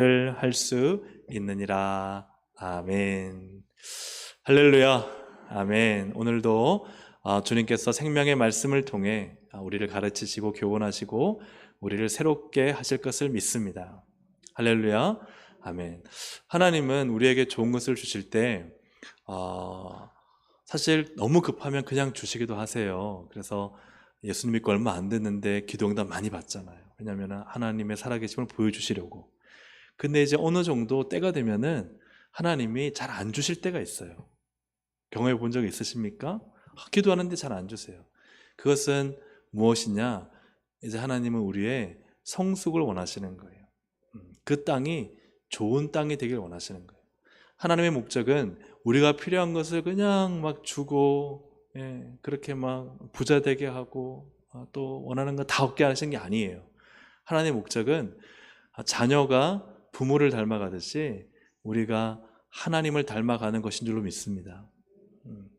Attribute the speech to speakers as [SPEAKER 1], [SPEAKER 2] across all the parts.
[SPEAKER 1] 할 수 있느니라. 아멘. 할렐루야. 아멘. 오늘도 주님께서 생명의 말씀을 통해 우리를 가르치시고 교훈하시고 우리를 새롭게 하실 것을 믿습니다. 할렐루야. 아멘. 하나님은 우리에게 좋은 것을 주실 때 사실 너무 급하면 그냥 주시기도 하세요. 그래서 예수님 믿고 얼마 안 됐는데 기도응답 많이 받잖아요. 왜냐하면 하나님의 살아계심을 보여주시려고. 근데 이제 어느 정도 때가 되면은 하나님이 잘 안 주실 때가 있어요. 경험해 본 적 있으십니까? 기도하는데 잘 안 주세요. 그것은 무엇이냐? 이제 하나님은 우리의 성숙을 원하시는 거예요. 그 땅이 좋은 땅이 되길 원하시는 거예요. 하나님의 목적은 우리가 필요한 것을 그냥 막 주고, 그렇게 막 부자 되게 하고, 또 원하는 거 다 얻게 하시는 게 아니에요. 하나님의 목적은 자녀가 부모를 닮아가듯이 우리가 하나님을 닮아가는 것인 줄로 믿습니다.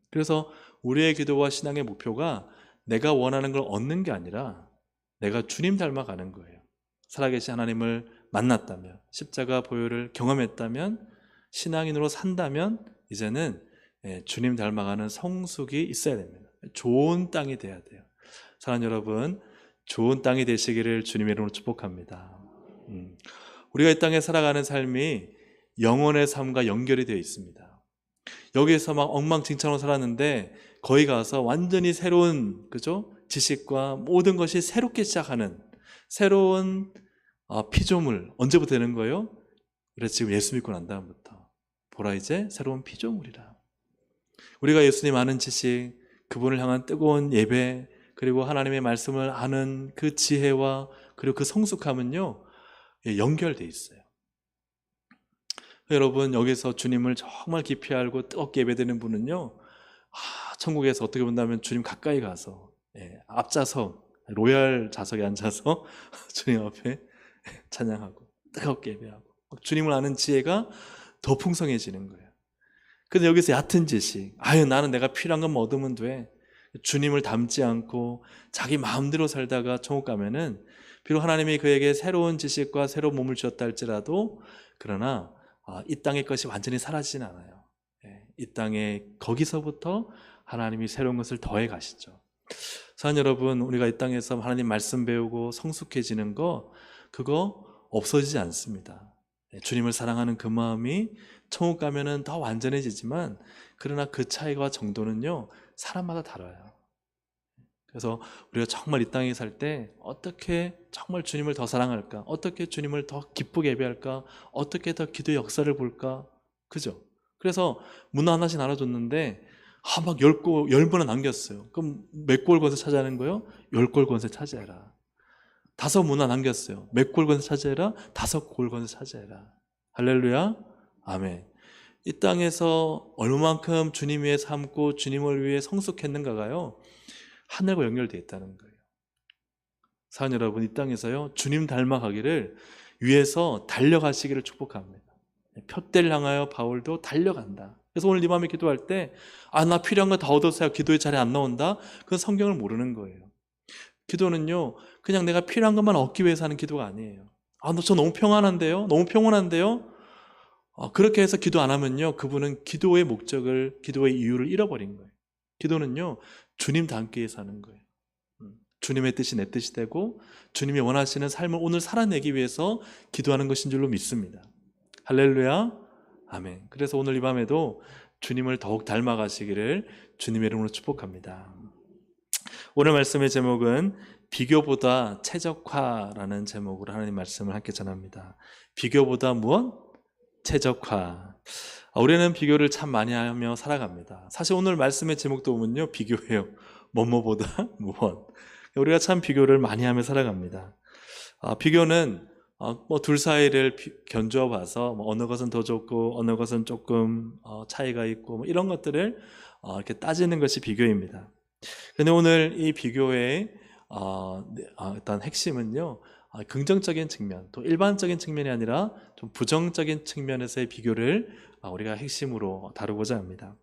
[SPEAKER 1] 그래서 우리의 기도와 신앙의 목표가 내가 원하는 걸 얻는 게 아니라 내가 주님 닮아가는 거예요. 살아계신 하나님을 만났다면, 십자가 보혈을 경험했다면, 신앙인으로 산다면 이제는 주님 닮아가는 성숙이 있어야 됩니다. 좋은 땅이 돼야 돼요. 사랑하는 여러분, 좋은 땅이 되시기를 주님의 이름으로 축복합니다. 우리가 이 땅에 살아가는 삶이 영혼의 삶과 연결이 되어 있습니다. 여기에서 막 엉망진창으로 살았는데 거기 가서 완전히 새로운, 그죠? 지식과 모든 것이 새롭게 시작하는 새로운 피조물. 언제부터 되는 거예요? 그래서 지금 예수 믿고 난 다음부터 보라 이제 새로운 피조물이라. 우리가 예수님 아는 지식, 그분을 향한 뜨거운 예배, 그리고 하나님의 말씀을 아는 그 지혜와 그리고 그 성숙함은요 연결돼 있어요. 여러분, 여기서 주님을 정말 깊이 알고 뜨겁게 예배드리는 분은요, 천국에서 어떻게 본다면 주님 가까이 가서 앞좌석, 로얄 좌석에 앉아서 주님 앞에 찬양하고 뜨겁게 예배하고 주님을 아는 지혜가 더 풍성해지는 거예요. 근데 여기서 얕은 지식, 나는 내가 필요한 것만 얻으면 돼, 주님을 닮지 않고 자기 마음대로 살다가 천국 가면은 비록 하나님이 그에게 새로운 지식과 새로운 몸을 주었다 할지라도 그러나 이 땅의 것이 완전히 사라지진 않아요. 이 땅에 거기서부터 하나님이 새로운 것을 더해 가시죠. 사랑하는 여러분, 우리가 이 땅에서 하나님 말씀 배우고 성숙해지는 거 그거 없어지지 않습니다. 주님을 사랑하는 그 마음이 천국 가면은 더 완전해지지만 그러나 그 차이와 정도는요 사람마다 달라요. 그래서 우리가 정말 이 땅에 살 때 어떻게 정말 주님을 더 사랑할까? 어떻게 주님을 더 기쁘게 예배할까? 어떻게 더 기도의 역사를 볼까? 그죠? 그래서 문화 하나씩 나눠줬는데 막 10권을 남겼어요. 그럼 몇 골 권세 차지하는 거예요? 10골 권세 차지해라. 5문화 남겼어요. 몇 골 권세 차지해라? 5골 권세 차지해라. 할렐루야. 아멘. 이 땅에서 얼마만큼 주님 위해 삶고 주님을 위해 성숙했는가가요 하늘과 연결되어 있다는 거예요. 사랑하는 여러분, 이 땅에서요 주님 닮아가기를 위해서 달려가시기를 축복합니다. 표대를 향하여 바울도 달려간다. 그래서 오늘 이 밤에 기도할 때 나 필요한 거 다 얻었어요, 기도의 자리에 안 나온다? 그건 성경을 모르는 거예요. 기도는요 그냥 내가 필요한 것만 얻기 위해서 하는 기도가 아니에요. 저 너무 평안한데요? 너무 평온한데요? 그렇게 해서 기도 안 하면요 그분은 기도의 목적을, 기도의 이유를 잃어버린 거예요. 기도는요 주님 닮기 위해서 하는 거예요. 주님의 뜻이 내 뜻이 되고 주님이 원하시는 삶을 오늘 살아내기 위해서 기도하는 것인 줄로 믿습니다. 할렐루야. 아멘. 그래서 오늘 이 밤에도 주님을 더욱 닮아가시기를 주님의 이름으로 축복합니다. 오늘 말씀의 제목은 비교보다 최적화라는 제목으로 하나님 말씀을 함께 전합니다. 비교보다 무엇? 최적화. 우리는 비교를 참 많이 하며 살아갑니다. 사실 오늘 말씀의 제목도 보면요 비교해요. 뭐뭐보다 무엇. 우리가 참 비교를 많이 하며 살아갑니다. 비교는 둘 사이를 견주어 봐서 어느 것은 더 좋고 어느 것은 조금 차이가 있고 이런 것들을 이렇게 따지는 것이 비교입니다. 그런데 오늘 이 비교의 일단 핵심은요 긍정적인 측면, 또 일반적인 측면이 아니라 좀 부정적인 측면에서의 비교를 우리가 핵심으로 다루고자 합니다.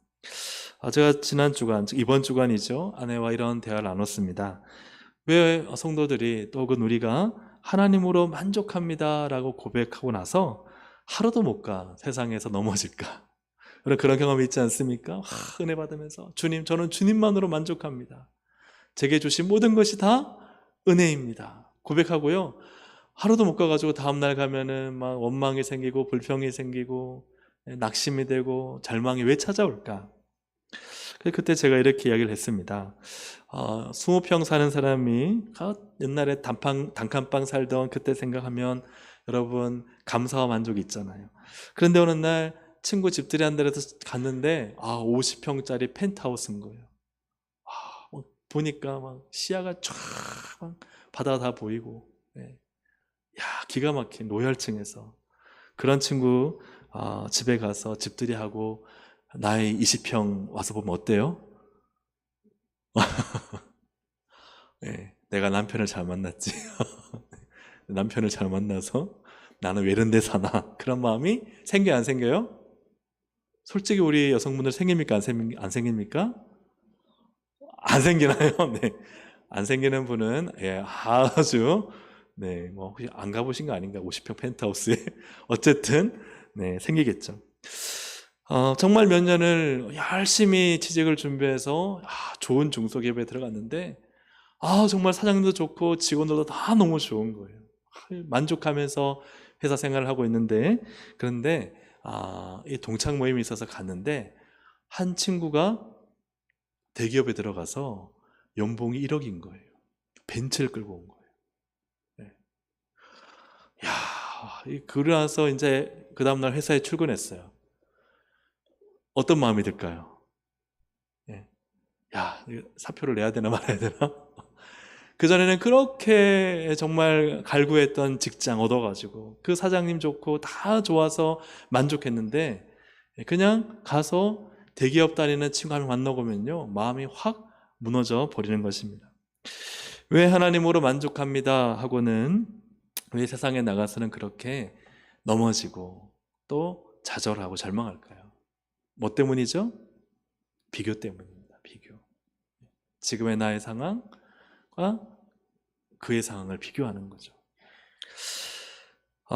[SPEAKER 1] 제가 지난 주간, 즉 이번 주간이죠, 아내와 이런 대화를 나눴습니다. 왜 성도들이 또 혹은 우리가 하나님으로 만족합니다 라고 고백하고 나서 하루도 못 가. 세상에서 넘어질까. 그런 경험이 있지 않습니까? 은혜 받으면서 주님, 저는 주님만으로 만족합니다. 제게 주신 모든 것이 다 은혜입니다. 고백하고요. 하루도 못 가가지고 다음날 가면은 막 원망이 생기고 불평이 생기고 낙심이 되고 절망이 왜 찾아올까? 그때 제가 이렇게 이야기를 했습니다. 20평 사는 사람이 옛날에 단칸방 살던 그때 생각하면 여러분 감사와 만족이 있잖아요. 그런데 어느 날 친구 집들이 한 데서 갔는데 50평짜리 펜트하우스인 거예요. 보니까 막 시야가 쫙 바다가 다 보이고, 야, 기가 막힌 로얄층에서 그런 친구 집에 가서 집들이 하고 나이 20평 와서 보면 어때요? 네, 내가 남편을 잘 만났지. 남편을 잘 만나서 나는 왜 이런 데 사나, 그런 마음이 생겨요, 안 생겨요? 솔직히 우리 여성분들 생깁니까, 안 생깁니까? 안 생기나요? 네. 안 생기는 분은 아주 뭐 혹시 안 가보신 거 아닌가? 50평 펜트하우스에 어쨌든 생기겠죠. 정말 몇 년을 열심히 취직을 준비해서 좋은 중소기업에 들어갔는데 정말 사장님도 좋고 직원들도 다 너무 좋은 거예요. 만족하면서 회사 생활을 하고 있는데, 그런데 이 동창 모임이 있어서 갔는데 한 친구가 대기업에 들어가서 연봉이 1억인 거예요. 벤츠를 끌고 온 거예요. 그러나서 이제 그 다음날 회사에 출근했어요. 어떤 마음이 들까요? 사표를 내야 되나 말아야 되나? 그전에는 그렇게 정말 갈구했던 직장 얻어가지고 그 사장님 좋고 다 좋아서 만족했는데, 그냥 가서 대기업 다니는 친구 한 명 만나보면요 마음이 확 무너져 버리는 것입니다. 왜 하나님으로 만족합니다 하고는 왜 세상에 나가서는 그렇게 넘어지고 또 좌절하고 절망할까요? 뭐 때문이죠? 비교 때문입니다. 비교. 지금의 나의 상황과 그의 상황을 비교하는 거죠.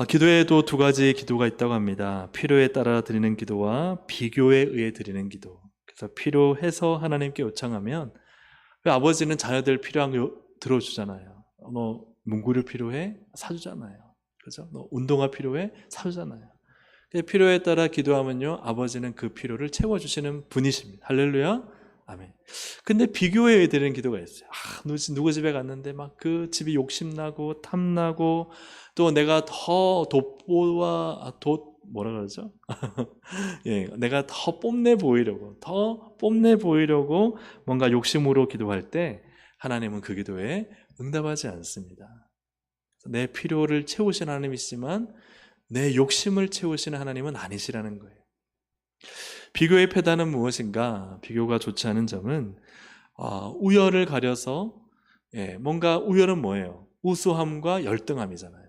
[SPEAKER 1] 기도에도 두 가지 기도가 있다고 합니다. 필요에 따라 드리는 기도와 비교에 의해 드리는 기도. 그래서 필요해서 하나님께 요청하면, 왜 아버지는 자녀들 필요한 거 들어주잖아요. 너 문구를 필요해? 사주잖아요. 그죠? 너 운동화 필요해? 사주잖아요. 필요에 따라 기도하면요 아버지는 그 필요를 채워주시는 분이십니다. 할렐루야. 아멘. 근데 비교해 드리는 기도가 있어요. 누구 집에 갔는데 막 그 집이 욕심나고 탐나고, 또 내가 더 돋보와 뭐라 그러죠? 내가 더 뽐내 보이려고 뭔가 욕심으로 기도할 때 하나님은 그 기도에 응답하지 않습니다. 내 필요를 채우신 하나님이시지만 내 욕심을 채우시는 하나님은 아니시라는 거예요. 비교의 패단은 무엇인가? 비교가 좋지 않은 점은 우열을 가려서, 뭔가 우열은 뭐예요? 우수함과 열등함이잖아요.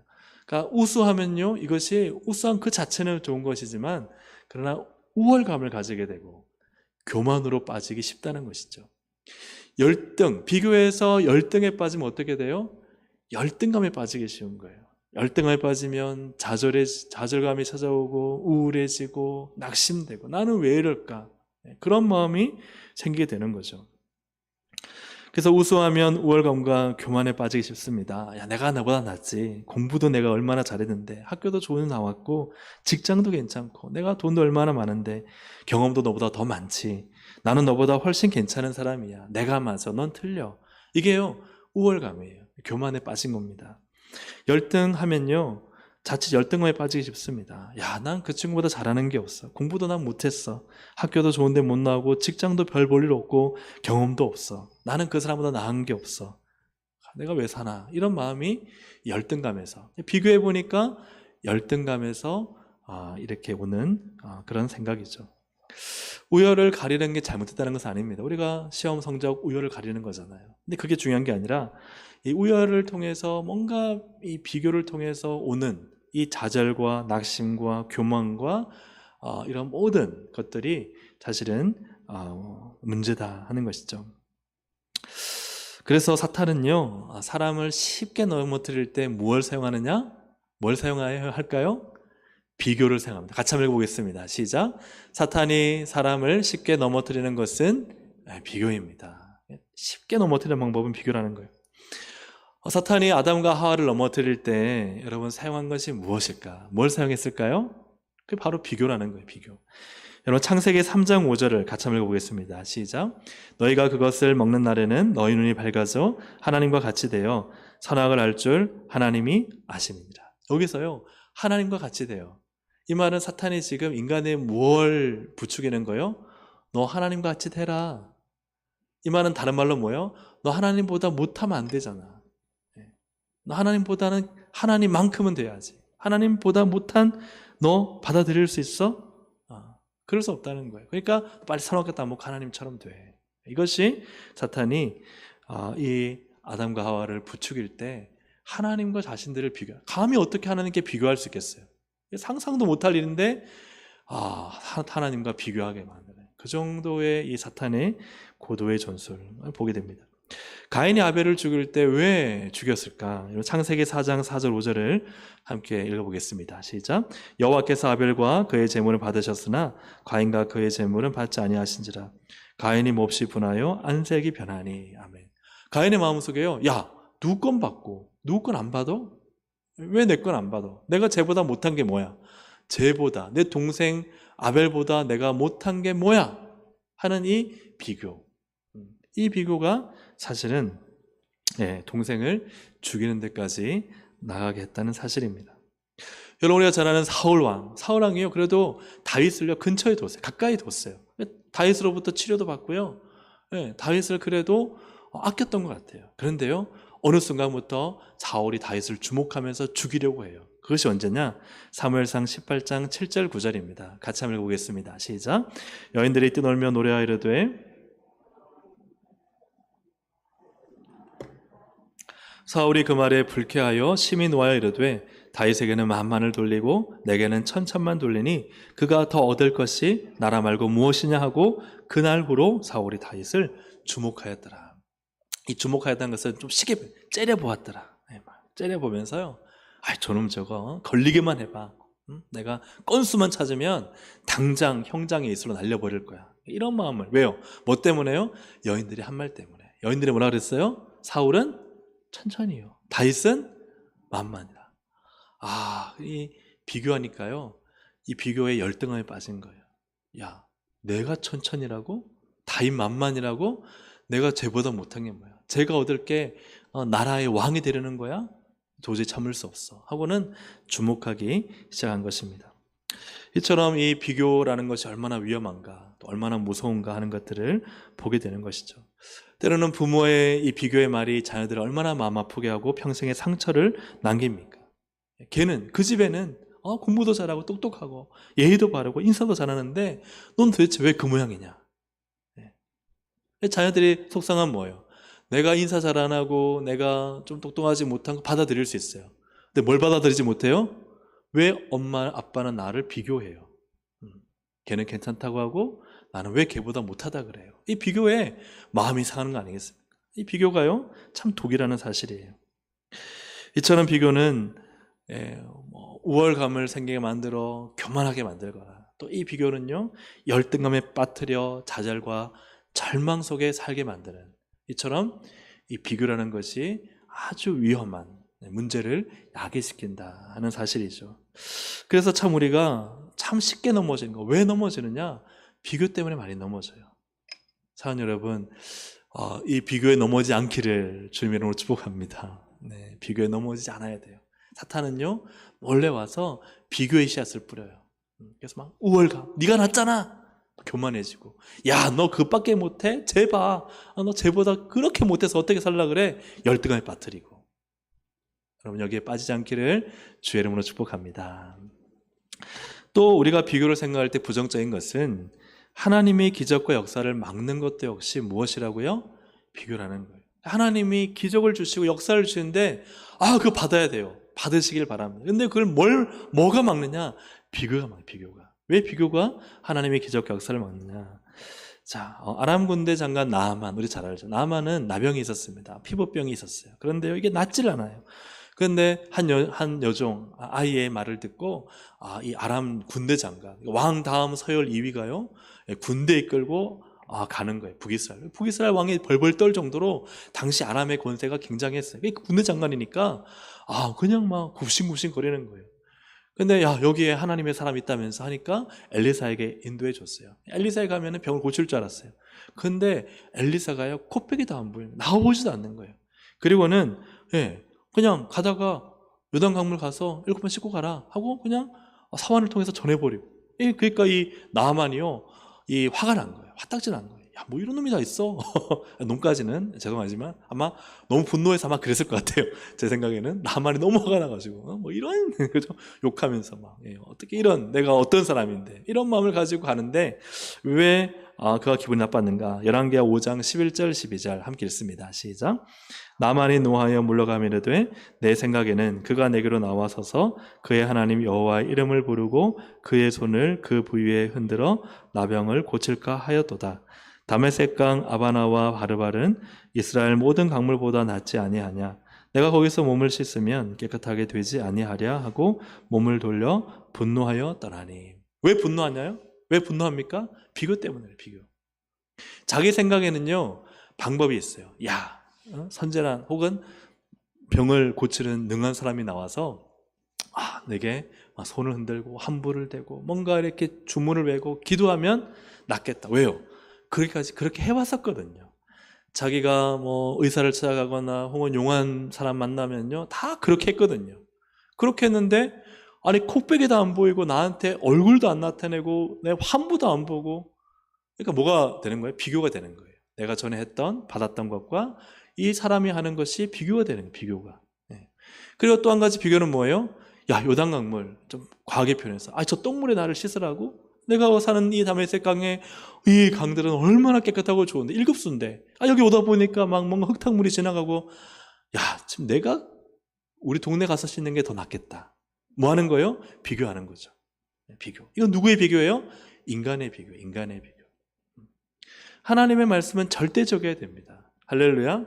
[SPEAKER 1] 그러니까 우수하면요 이것이 우수한 그 자체는 좋은 것이지만, 그러나 우월감을 가지게 되고 교만으로 빠지기 쉽다는 것이죠. 열등, 비교해서 열등에 빠지면 어떻게 돼요? 열등감에 빠지기 쉬운 거예요. 열등감에 빠지면 좌절감이 찾아오고 우울해지고 낙심되고, 나는 왜 이럴까? 그런 마음이 생기게 되는 거죠. 그래서 우수하면 우월감과 교만에 빠지기 쉽습니다. 내가 나보다 낫지. 공부도 내가 얼마나 잘했는데, 학교도 좋은 나왔고, 직장도 괜찮고, 내가 돈도 얼마나 많은데, 경험도 너보다 더 많지. 나는 너보다 훨씬 괜찮은 사람이야. 내가 맞아. 넌 틀려. 이게요 우월감이에요. 교만에 빠진 겁니다. 열등하면요 자칫 열등감에 빠지기 쉽습니다. 난 그 친구보다 잘하는 게 없어. 공부도 난 못했어. 학교도 좋은데 못 나오고, 직장도 별 볼 일 없고, 경험도 없어. 나는 그 사람보다 나은 게 없어. 내가 왜 사나? 이런 마음이 열등감에서, 비교해 보니까 열등감에서 이렇게 오는 그런 생각이죠. 우열을 가리는 게 잘못됐다는 것은 아닙니다. 우리가 시험 성적 우열을 가리는 거잖아요. 근데 그게 중요한 게 아니라, 이 우열을 통해서 뭔가 이 비교를 통해서 오는 이 좌절과 낙심과 교만과 이런 모든 것들이 사실은 문제다 하는 것이죠. 그래서 사탄은요 사람을 쉽게 넘어뜨릴 때 무엇을 사용하느냐? 뭘 사용해야 할까요? 비교를 생각합니다. 같이 한번 읽어보겠습니다. 시작. 사탄이 사람을 쉽게 넘어뜨리는 것은 비교입니다. 쉽게 넘어뜨리는 방법은 비교라는 거예요. 사탄이 아담과 하와를 넘어뜨릴 때 여러분 사용한 것이 무엇일까? 뭘 사용했을까요? 그게 바로 비교라는 거예요. 비교. 여러분 창세기 3장 5절을 같이 한번 읽어보겠습니다. 시작. 너희가 그것을 먹는 날에는 너희 눈이 밝아져 하나님과 같이 되어 선악을 알 줄 하나님이 아심이니라. 여기서요, 하나님과 같이 돼요. 이 말은 사탄이 지금 인간에 뭘 부추기는 거예요? 너 하나님과 같이 되라. 이 말은 다른 말로 뭐예요? 너 하나님보다 못하면 안 되잖아. 너 하나님보다는 하나님만큼은 돼야지. 하나님보다 못한 너 받아들일 수 있어? 그럴 수 없다는 거예요. 그러니까 빨리 선악과 따먹고 하나님처럼 돼. 이것이 사탄이 이 아담과 하와를 부추길 때 하나님과 자신들을 비교. 감히 어떻게 하나님께 비교할 수 있겠어요? 상상도 못할 일인데 하나님과 비교하게 만드는 그 정도의 이 사탄의 고도의 전술을 보게 됩니다. 가인이 아벨을 죽일 때 왜 죽였을까? 창세기 4장 4절 5절을 함께 읽어보겠습니다. 시작. 여호와께서 아벨과 그의 제물을 받으셨으나 가인과 그의 제물은 받지 아니하신지라. 가인이 몹시 분하여 안색이 변하니. 아멘. 가인의 마음속에요, 야, 누구 건 받고 누구 건 안 받아? 왜 내 건 안 받아? 내가 쟤보다 못한 게 뭐야? 쟤보다, 내 동생 아벨보다 내가 못한 게 뭐야? 하는 이 비교. 이 비교가 사실은 동생을 죽이는 데까지 나가게 했다는 사실입니다. 여러분, 우리가 잘 아는 사울왕이요, 그래도 다윗을요 근처에 뒀어요. 가까이 뒀어요. 다윗으로부터 치료도 받고요, 다윗을 그래도 아꼈던 것 같아요. 그런데요, 어느 순간부터 사울이 다윗을 주목하면서 죽이려고 해요. 그것이 언제냐? 사무엘상 18장 7절 9절입니다. 같이 한번 읽어보겠습니다. 시작. 여인들이 뛰놀며 노래하이르되 사울이 그 말에 불쾌하여 심히 노하여 이르되 다윗에게는 만만을 돌리고 내게는 천천만 돌리니 그가 더 얻을 것이 나라 말고 무엇이냐 하고 그날부로 사울이 다윗을 주목하였더라. 이 주목하였다는 것은 좀 시계 째려보았더라. 째려보면서요, 저놈 저거 걸리기만 해봐. 내가 건수만 찾으면 당장 형장의 이슬로 날려버릴 거야. 이런 마음을. 왜요? 뭐 때문에요? 여인들이 한 말 때문에. 여인들이 뭐라 그랬어요? 사울은 천천히요, 다윗은 만만이다. 이 비교하니까요, 이 비교에 열등감에 빠진 거예요. 야, 내가 천천히라고? 다윗 만만이라고? 내가 쟤보다 못한 게 뭐야? 쟤가 얻을 게 나라의 왕이 되려는 거야? 도저히 참을 수 없어 하고는 주목하기 시작한 것입니다. 이처럼 이 비교라는 것이 얼마나 위험한가, 또 얼마나 무서운가 하는 것들을 보게 되는 것이죠. 때로는 부모의 이 비교의 말이 자녀들을 얼마나 마음 아프게 하고 평생의 상처를 남깁니까? 걔는, 그 집에는 공부도 잘하고 똑똑하고 예의도 바르고 인사도 잘하는데 넌 도대체 왜 그 모양이냐? 자녀들이 속상한 뭐예요? 내가 인사 잘 안 하고 내가 좀 똑똑하지 못한 거 받아들일 수 있어요. 근데 뭘 받아들이지 못해요? 왜 엄마 아빠는 나를 비교해요? 걔는 괜찮다고 하고 나는 왜 걔보다 못하다 그래요? 이 비교에 마음이 상하는 거 아니겠습니까? 이 비교가요, 참 독이라는 사실이에요. 이처럼 비교는 우월감을 생기게 만들어 교만하게 만들거나, 또 이 비교는요, 열등감에 빠뜨려 좌절과 절망 속에 살게 만드는, 이처럼 이 비교라는 것이 아주 위험한 문제를 야기시킨다 하는 사실이죠. 그래서 참 우리가 참 쉽게 넘어지는 거, 왜 넘어지느냐? 비교 때문에 많이 넘어져요. 사랑하는 여러분, 이 비교에 넘어지지 않기를 주님의 이름으로 축복합니다. 비교에 넘어지지 않아야 돼요. 사탄은요, 원래 와서 비교의 씨앗을 뿌려요. 그래서 막 우월감, 네가 낫잖아, 교만해지고, 야, 너 그밖에 못해? 쟤 봐, 너 쟤보다 그렇게 못해서 어떻게 살라 그래? 열등감에 빠뜨리고. 여러분, 여기에 빠지지 않기를 주의 이름으로 축복합니다. 또 우리가 비교를 생각할 때 부정적인 것은 하나님의 기적과 역사를 막는 것도 역시 무엇이라고요? 비교라는 거예요. 하나님이 기적을 주시고 역사를 주시는데 그거 받아야 돼요. 받으시길 바랍니다. 근데 그걸 뭐가 막느냐? 비교가 막아요. 비교가. 왜 비교가 하나님의 기적과 역사를 막느냐? 자, 아람 군대 장관 나아만, 우리 잘 알죠. 나아만은 나병이 있었습니다. 피부병이 있었어요. 그런데요, 이게 낫질 않아요. 그런데 한 여종, 아이의 말을 듣고, 이 아람 군대 장관, 왕 다음 서열 2위가요, 군대 이끌고 가는 거예요. 북이스라엘 왕이 벌벌 떨 정도로 당시 아람의 권세가 굉장했어요. 군대 장관이니까 그냥 막 굽신굽신 거리는 거예요. 근데 여기에 하나님의 사람이 있다면서 하니까 엘리사에게 인도해 줬어요. 엘리사에 가면 병을 고칠 줄 알았어요. 근데 엘리사가요, 코빼기 다 안 보여요. 나와보지도 않는 거예요. 그리고는 그냥 가다가 요단강물 가서 7번 씻고 가라 하고 그냥 사환을 통해서 전해버리고, 그러니까 이 나아만이요, 이 화가 난 거예요. 화딱지 난 거예요. 야, 뭐 이런 놈이 다 있어. 놈까지는 죄송하지만 아마 너무 분노해서 아마 그랬을 것 같아요. 제 생각에는 나만이 너무 화가 나가지고 뭐 이런 그죠? 욕하면서 막 어떻게 내가 어떤 사람인데 이런 마음을 가지고 가는데 왜 그가 기분이 나빴는가? 열왕기하 5장 11절 12절 함께 읽습니다. 시작. 나만이 노하여 물러가미르되 내 생각에는 그가 내게로 나와서서 그의 하나님 여호와의 이름을 부르고 그의 손을 그 부위에 흔들어 나병을 고칠까 하였도다. 다메섹강 아바나와 바르발은 이스라엘 모든 강물보다 낫지 아니하냐. 내가 거기서 몸을 씻으면 깨끗하게 되지 아니하랴 하고 몸을 돌려 분노하여 떠나니. 왜 분노하냐요? 왜 분노합니까? 비교 때문에. 비교. 자기 생각에는요, 방법이 있어요. 선제란 혹은 병을 고치는 능한 사람이 나와서 내게 손을 흔들고 함부를 대고 뭔가 이렇게 주문을 외고 기도하면 낫겠다. 왜요? 그렇게 해왔었거든요. 자기가 뭐 의사를 찾아가거나 혹은 용한 사람 만나면요, 다 그렇게 했거든요. 그렇게 했는데 코빼기도 안 보이고 나한테 얼굴도 안 나타내고 내 환부도 안 보고, 그러니까 뭐가 되는 거예요? 비교가 되는 거예요. 내가 전에 받았던 것과 이 사람이 하는 것이 비교가 되는 거예요. 비교가. 그리고 또 한 가지 비교는 뭐예요? 요단강물 좀 과하게 표현해서 저 똥물에 나를 씻으라고? 내가 사는 이 다메섹 강에 이 강들은 얼마나 깨끗하고 좋은데 1급수인데 여기 오다 보니까 막 뭔가 흙탕물이 지나가고, 지금 내가 우리 동네 가서 씻는 게 더 낫겠다. 뭐 하는 거예요? 비교하는 거죠. 비교. 이건 누구의 비교예요? 인간의 비교. 하나님의 말씀은 절대적이어야 됩니다. 할렐루야.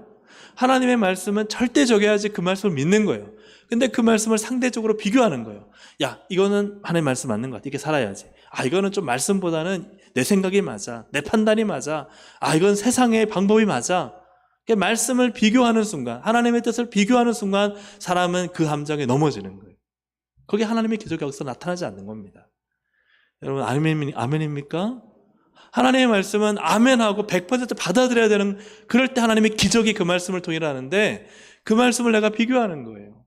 [SPEAKER 1] 하나님의 말씀은 절대적이어야지 그 말씀을 믿는 거예요. 근데 그 말씀을 상대적으로 비교하는 거예요. 이거는 하나님의 말씀 맞는 것 같아. 이렇게 살아야지. 이거는 좀 말씀보다는 내 생각이 맞아. 내 판단이 맞아. 이건 세상의 방법이 맞아. 말씀을 비교하는 순간, 하나님의 뜻을 비교하는 순간 사람은 그 함정에 넘어지는 거예요. 거기에 하나님의 기적이 여기서 나타나지 않는 겁니다. 여러분, 아멘입니까? 하나님의 말씀은 아멘하고 100% 받아들여야 되는, 그럴 때 하나님의 기적이 그 말씀을 통해 일어나는데 그 말씀을 내가 비교하는 거예요.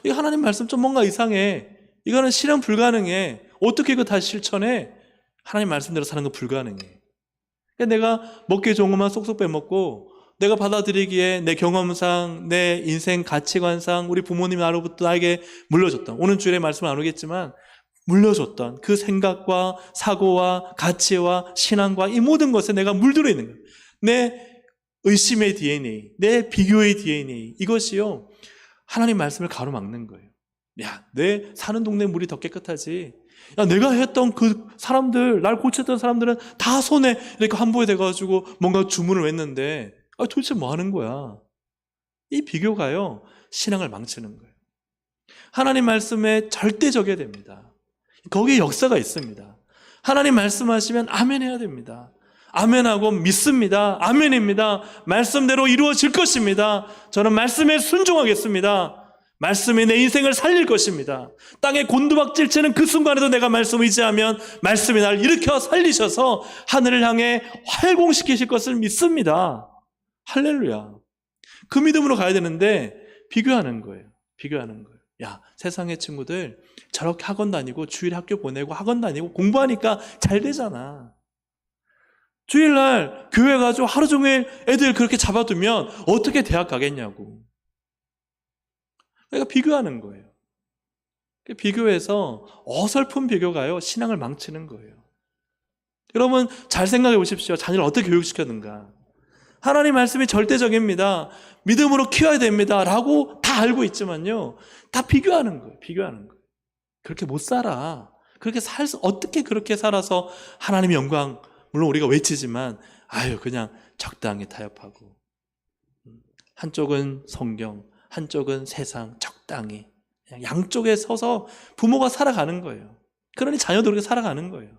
[SPEAKER 1] 이 하나님 말씀 좀 뭔가 이상해. 이거는 실현 불가능해. 어떻게 이거 다 실천해? 하나님 말씀대로 사는 건 불가능해. 내가 먹기 좋은 것만 쏙쏙 빼먹고 내가 받아들이기에 내 경험상, 내 인생 가치관상, 우리 부모님 나로부터 나에게 물려줬던, 오늘 주일에 말씀을 안 오겠지만 물려줬던 그 생각과 사고와 가치와 신앙과 이 모든 것에 내가 물들어 있는 거예요. 내 의심의 DNA, 내 비교의 DNA, 이것이요, 하나님 말씀을 가로막는 거예요. 내 사는 동네 물이 더 깨끗하지. 내가 했던 그 사람들, 날 고쳤던 사람들은 다 손에 이렇게 함부에 돼가지고 뭔가 주문을 했는데 도대체 뭐 하는 거야? 이 비교가요, 신앙을 망치는 거예요. 하나님 말씀에 절대적이어야 됩니다. 거기에 역사가 있습니다. 하나님 말씀하시면 아멘 해야 됩니다. 아멘하고 믿습니다. 아멘입니다. 말씀대로 이루어질 것입니다. 저는 말씀에 순종하겠습니다. 말씀이 내 인생을 살릴 것입니다. 땅에 곤두박질 치는 그 순간에도 내가 말씀을 의지하면 말씀이 나를 일으켜 살리셔서 하늘을 향해 활공시키실 것을 믿습니다. 할렐루야. 그 믿음으로 가야 되는데 비교하는 거예요. 세상의 친구들 저렇게 학원 다니고 주일에 학교 보내고 학원 다니고 공부하니까 잘 되잖아. 주일날 교회 가서 하루 종일 애들 그렇게 잡아두면 어떻게 대학 가겠냐고. 그러니까 비교하는 거예요. 비교해서 어설픈 비교가요, 신앙을 망치는 거예요. 여러분 잘 생각해 보십시오. 자녀를 어떻게 교육시켰는가. 하나님 말씀이 절대적입니다. 믿음으로 키워야 됩니다. 라고 다 알고 있지만요, 다 비교하는 거예요. 그렇게 못 살아. 어떻게 그렇게 살아서 하나님의 영광, 물론 우리가 외치지만 그냥 적당히 타협하고, 한쪽은 성경, 한쪽은 세상, 적당히 양쪽에 서서 부모가 살아가는 거예요. 그러니 자녀도 그렇게 살아가는 거예요.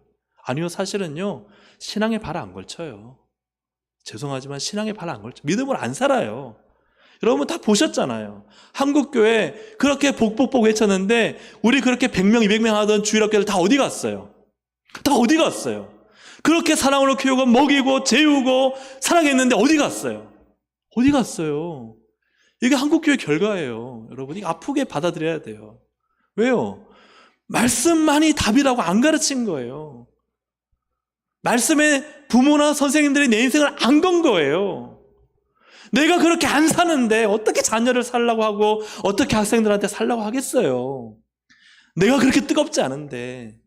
[SPEAKER 1] 아니요, 사실은요, 신앙에 발 안 걸쳐요. 죄송하지만 신앙에 발 안 걸쳐. 믿음을 안 살아요. 여러분 다 보셨잖아요. 한국교회 그렇게 복복복 외쳤는데 우리 그렇게 100명, 200명 하던 주일학교들 다 어디 갔어요? 다 어디 갔어요? 그렇게 사랑으로 키우고 먹이고 재우고 사랑했는데 어디 갔어요? 어디 갔어요? 이게 한국교회 결과예요. 여러분, 이거 아프게 받아들여야 돼요. 왜요? 말씀만이 답이라고 안 가르친 거예요. 말씀에 부모나 선생님들이 내 인생을 안 건 거예요. 내가 그렇게 안 사는데 어떻게 자녀를 살라고 하고 어떻게 학생들한테 살라고 하겠어요? 내가 그렇게 뜨겁지 않은데,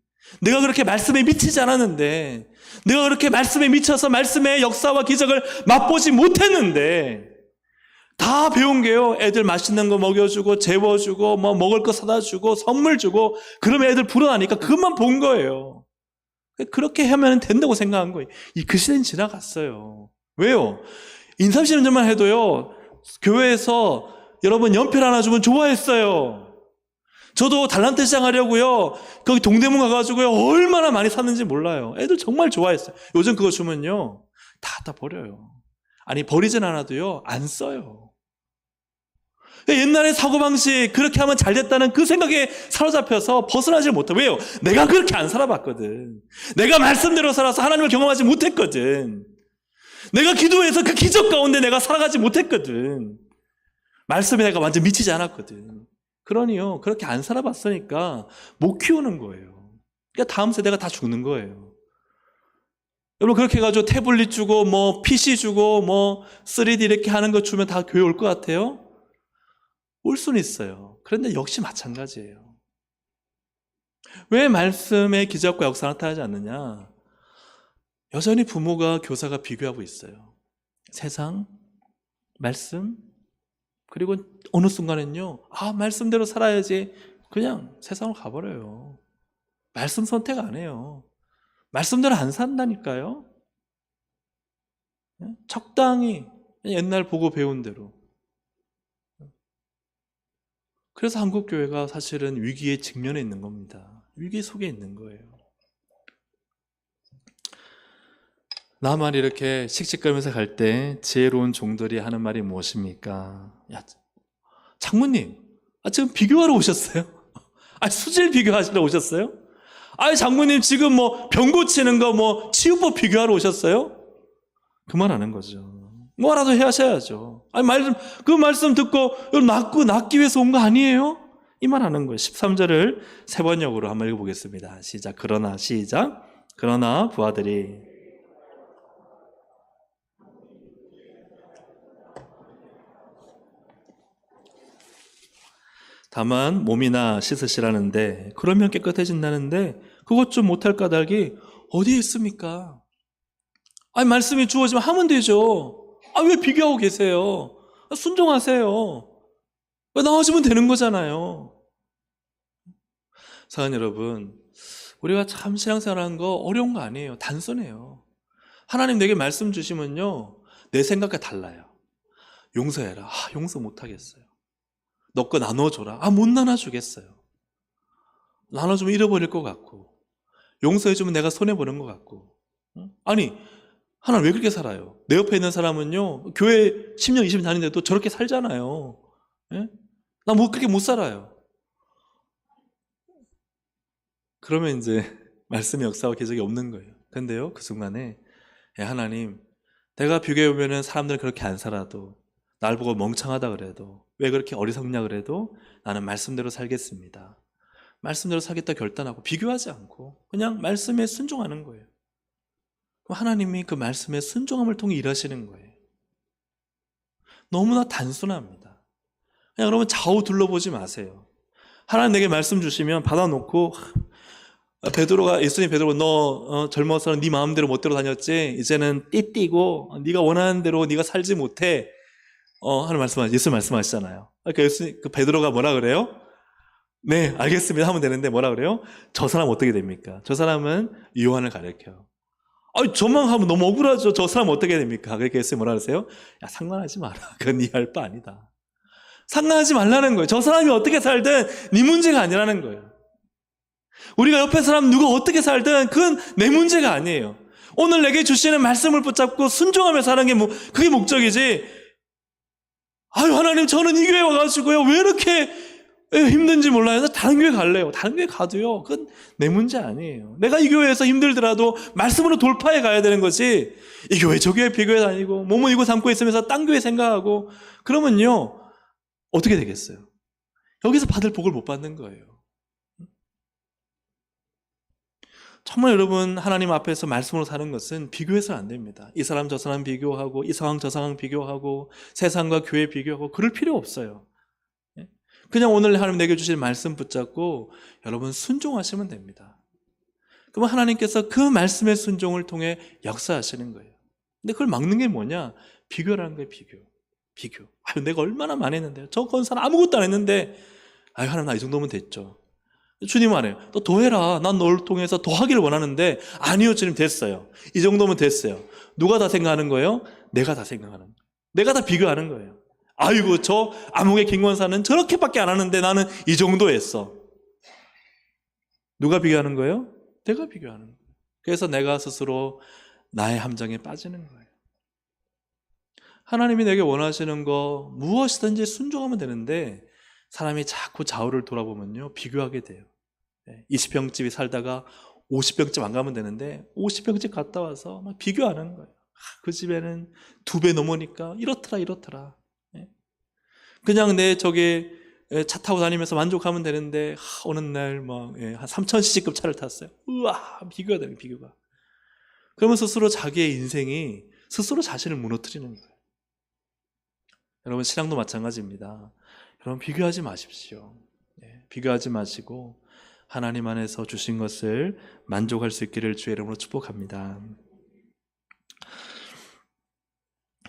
[SPEAKER 1] 내가 그렇게 말씀에 미치지 않았는데, 내가 그렇게 말씀에 미쳐서 말씀의 역사와 기적을 맛보지 못했는데, 다 배운 게요. 애들 맛있는 거 먹여주고 재워주고 뭐 먹을 거 사다 주고 선물 주고 그러면 애들 불어나니까 그것만 본 거예요. 그렇게 하면 된다고 생각한 거예요. 그 시대는 지나갔어요. 왜요? 인삼씨는 전만 해도요, 교회에서 여러분 연필 하나 주면 좋아했어요. 저도 달란트 시장 하려고요, 거기 동대문 가가지고요, 얼마나 많이 샀는지 몰라요. 애들 정말 좋아했어요. 요즘 그거 주면요, 다 버려요. 아니, 버리진 않아도요, 안 써요. 옛날에 사고방식, 그렇게 하면 잘 됐다는 그 생각에 사로잡혀서 벗어나질 못해. 왜요? 내가 그렇게 안 살아봤거든. 내가 말씀대로 살아서 하나님을 경험하지 못했거든. 내가 기도해서 그 기적 가운데 내가 살아가지 못했거든. 말씀에 내가 완전 미치지 않았거든. 그러니요, 그렇게 안 살아봤으니까 못 키우는 거예요. 그러니까 다음 세대가 다 죽는 거예요. 여러분, 그렇게 해가지고 태블릿 주고 뭐 PC 주고 뭐 3D 이렇게 하는 거 주면 다 교회 올 것 같아요? 올 수는 있어요. 그런데 역시 마찬가지예요. 왜 말씀의 기적과 역사가 나타나지 않느냐? 여전히 부모가 교사가 비교하고 있어요. 세상, 말씀, 그리고 어느 순간은요, 말씀대로 살아야지, 그냥 세상으로 가버려요. 말씀 선택 안 해요. 말씀대로 안 산다니까요. 적당히 옛날 보고 배운 대로. 그래서 한국교회가 사실은 위기에 직면해 있는 겁니다. 위기 속에 있는 거예요. 나만 이렇게 씩씩거리면서 갈 때 지혜로운 종들이 하는 말이 무엇입니까? 야, 장모님, 지금 비교하러 오셨어요? 수질 비교하시러 오셨어요? 장모님 지금 뭐 병 고치는 거 뭐 치유법 비교하러 오셨어요? 그만하는 거죠. 뭐라도 하셔야죠. 그 말씀 듣고 낫기 위해서 온 거 아니에요? 이 말 하는 거예요. 13절을 세 번역으로 한번 읽어보겠습니다. 시작. 그러나 부하들이 다만 몸이나 씻으시라는데, 그러면 깨끗해진다는데 그것 좀 못할 까닭이 어디에 있습니까? 말씀이 주어지면 하면 되죠. 왜 비교하고 계세요? 순종하세요. 나아지면 되는 거잖아요. 사랑하는 여러분, 우리가 참 신앙생활하는 거 어려운 거 아니에요. 단순해요. 하나님 내게 말씀 주시면요, 내 생각과 달라요. 용서해라. 용서 못하겠어요. 너 거 나눠줘라. 못 나눠주겠어요. 나눠주면 잃어버릴 것 같고, 용서해주면 내가 손해보는 것 같고. 하나님 왜 그렇게 살아요? 내 옆에 있는 사람은요, 교회 10년, 20년 다니는데도 저렇게 살잖아요. 예? 나 그렇게 못 살아요. 그러면 이제 말씀의 역사와 기적이 없는 거예요. 근데요, 그 순간에 하나님, 내가 비교해보면 사람들은 그렇게 안 살아도, 날 보고 멍청하다 그래도, 왜 그렇게 어리석냐 그래도 나는 말씀대로 살겠습니다. 말씀대로 살겠다 결단하고 비교하지 않고 그냥 말씀에 순종하는 거예요. 하나님이 그 말씀에 순종함을 통해 일하시는 거예요. 너무나 단순합니다. 그냥 여러분 좌우 둘러보지 마세요. 하나님 내게 말씀 주시면 받아놓고, 예수님 베드로가 너 젊어서는 네 마음대로 멋대로 다녔지, 이제는 띠띠고 네가 원하는 대로 네가 살지 못해. 예수 말씀하시잖아요. 그러니까 베드로가 뭐라 그래요? 네, 알겠습니다 하면 되는데 뭐라 그래요? 저 사람 어떻게 됩니까? 저 사람은 요한을 가리켜요. 저만 하면 너무 억울하죠. 저 사람 어떻게 됩니까? 그러니까 예수님 뭐라 그러세요? 상관하지 마라. 그건 네 할 바 아니다. 상관하지 말라는 거예요. 저 사람이 어떻게 살든 네 문제가 아니라는 거예요. 우리가 옆에 사람 누가 어떻게 살든 그건 내 문제가 아니에요. 오늘 내게 주시는 말씀을 붙잡고 순종하며 사는 게 그게 목적이지. 아유, 하나님, 저는 이 교회 와가지고요, 왜 이렇게 힘든지 몰라요. 다른 교회 갈래요. 다른 교회 가도요, 그건 내 문제 아니에요. 내가 이 교회에서 힘들더라도 말씀으로 돌파해 가야 되는 거지, 이 교회 저 교회 비교회 다니고 몸은 이고 삼고 있으면서 딴 교회 생각하고 그러면요 어떻게 되겠어요? 여기서 받을 복을 못 받는 거예요. 정말 여러분, 하나님 앞에서 말씀으로 사는 것은 비교해서는 안 됩니다. 이 사람 저 사람 비교하고 이 상황 저 상황 비교하고 세상과 교회 비교하고 그럴 필요 없어요. 그냥 오늘 하나님 내게 주신 말씀 붙잡고 여러분 순종하시면 됩니다. 그러면 하나님께서 그 말씀의 순종을 통해 역사하시는 거예요. 근데 그걸 막는 게 뭐냐? 비교라는 거예요. 비교. 아유, 내가 얼마나 많이 했는데요. 저 건사는 아무것도 안 했는데, 아유, 하나님 나 이 정도면 됐죠. 주님 말해요. 너 더 해라. 난 너를 통해서 더 하기를 원하는데, 아니요, 주님, 됐어요. 이 정도면 됐어요. 누가 다 생각하는 거예요? 내가 다 생각하는 거예요. 내가 다 비교하는 거예요. 아이고, 저 암흑의 김권사는 저렇게밖에 안 하는데 나는 이 정도 했어. 누가 비교하는 거예요? 내가 비교하는 거예요. 그래서 내가 스스로 나의 함정에 빠지는 거예요. 하나님이 내게 원하시는 거 무엇이든지 순종하면 되는데, 사람이 자꾸 좌우를 돌아보면요 비교하게 돼요. 20평집이 살다가 50평집 안 가면 되는데 50평집 갔다 와서 막 비교하는 거예요. 그 집에는 2배 넘으니까 이렇더라. 그냥 내 저기 차 타고 다니면서 만족하면 되는데 어느 날 막 한 3000cc급 차를 탔어요. 우와, 비교가 되는 비교가. 그러면 스스로 자기의 인생이 스스로 자신을 무너뜨리는 거예요. 여러분, 신앙도 마찬가지입니다. 여러분, 비교하지 마십시오. 비교하지 마시고 하나님 안에서 주신 것을 만족할 수 있기를 주의 이름으로 축복합니다.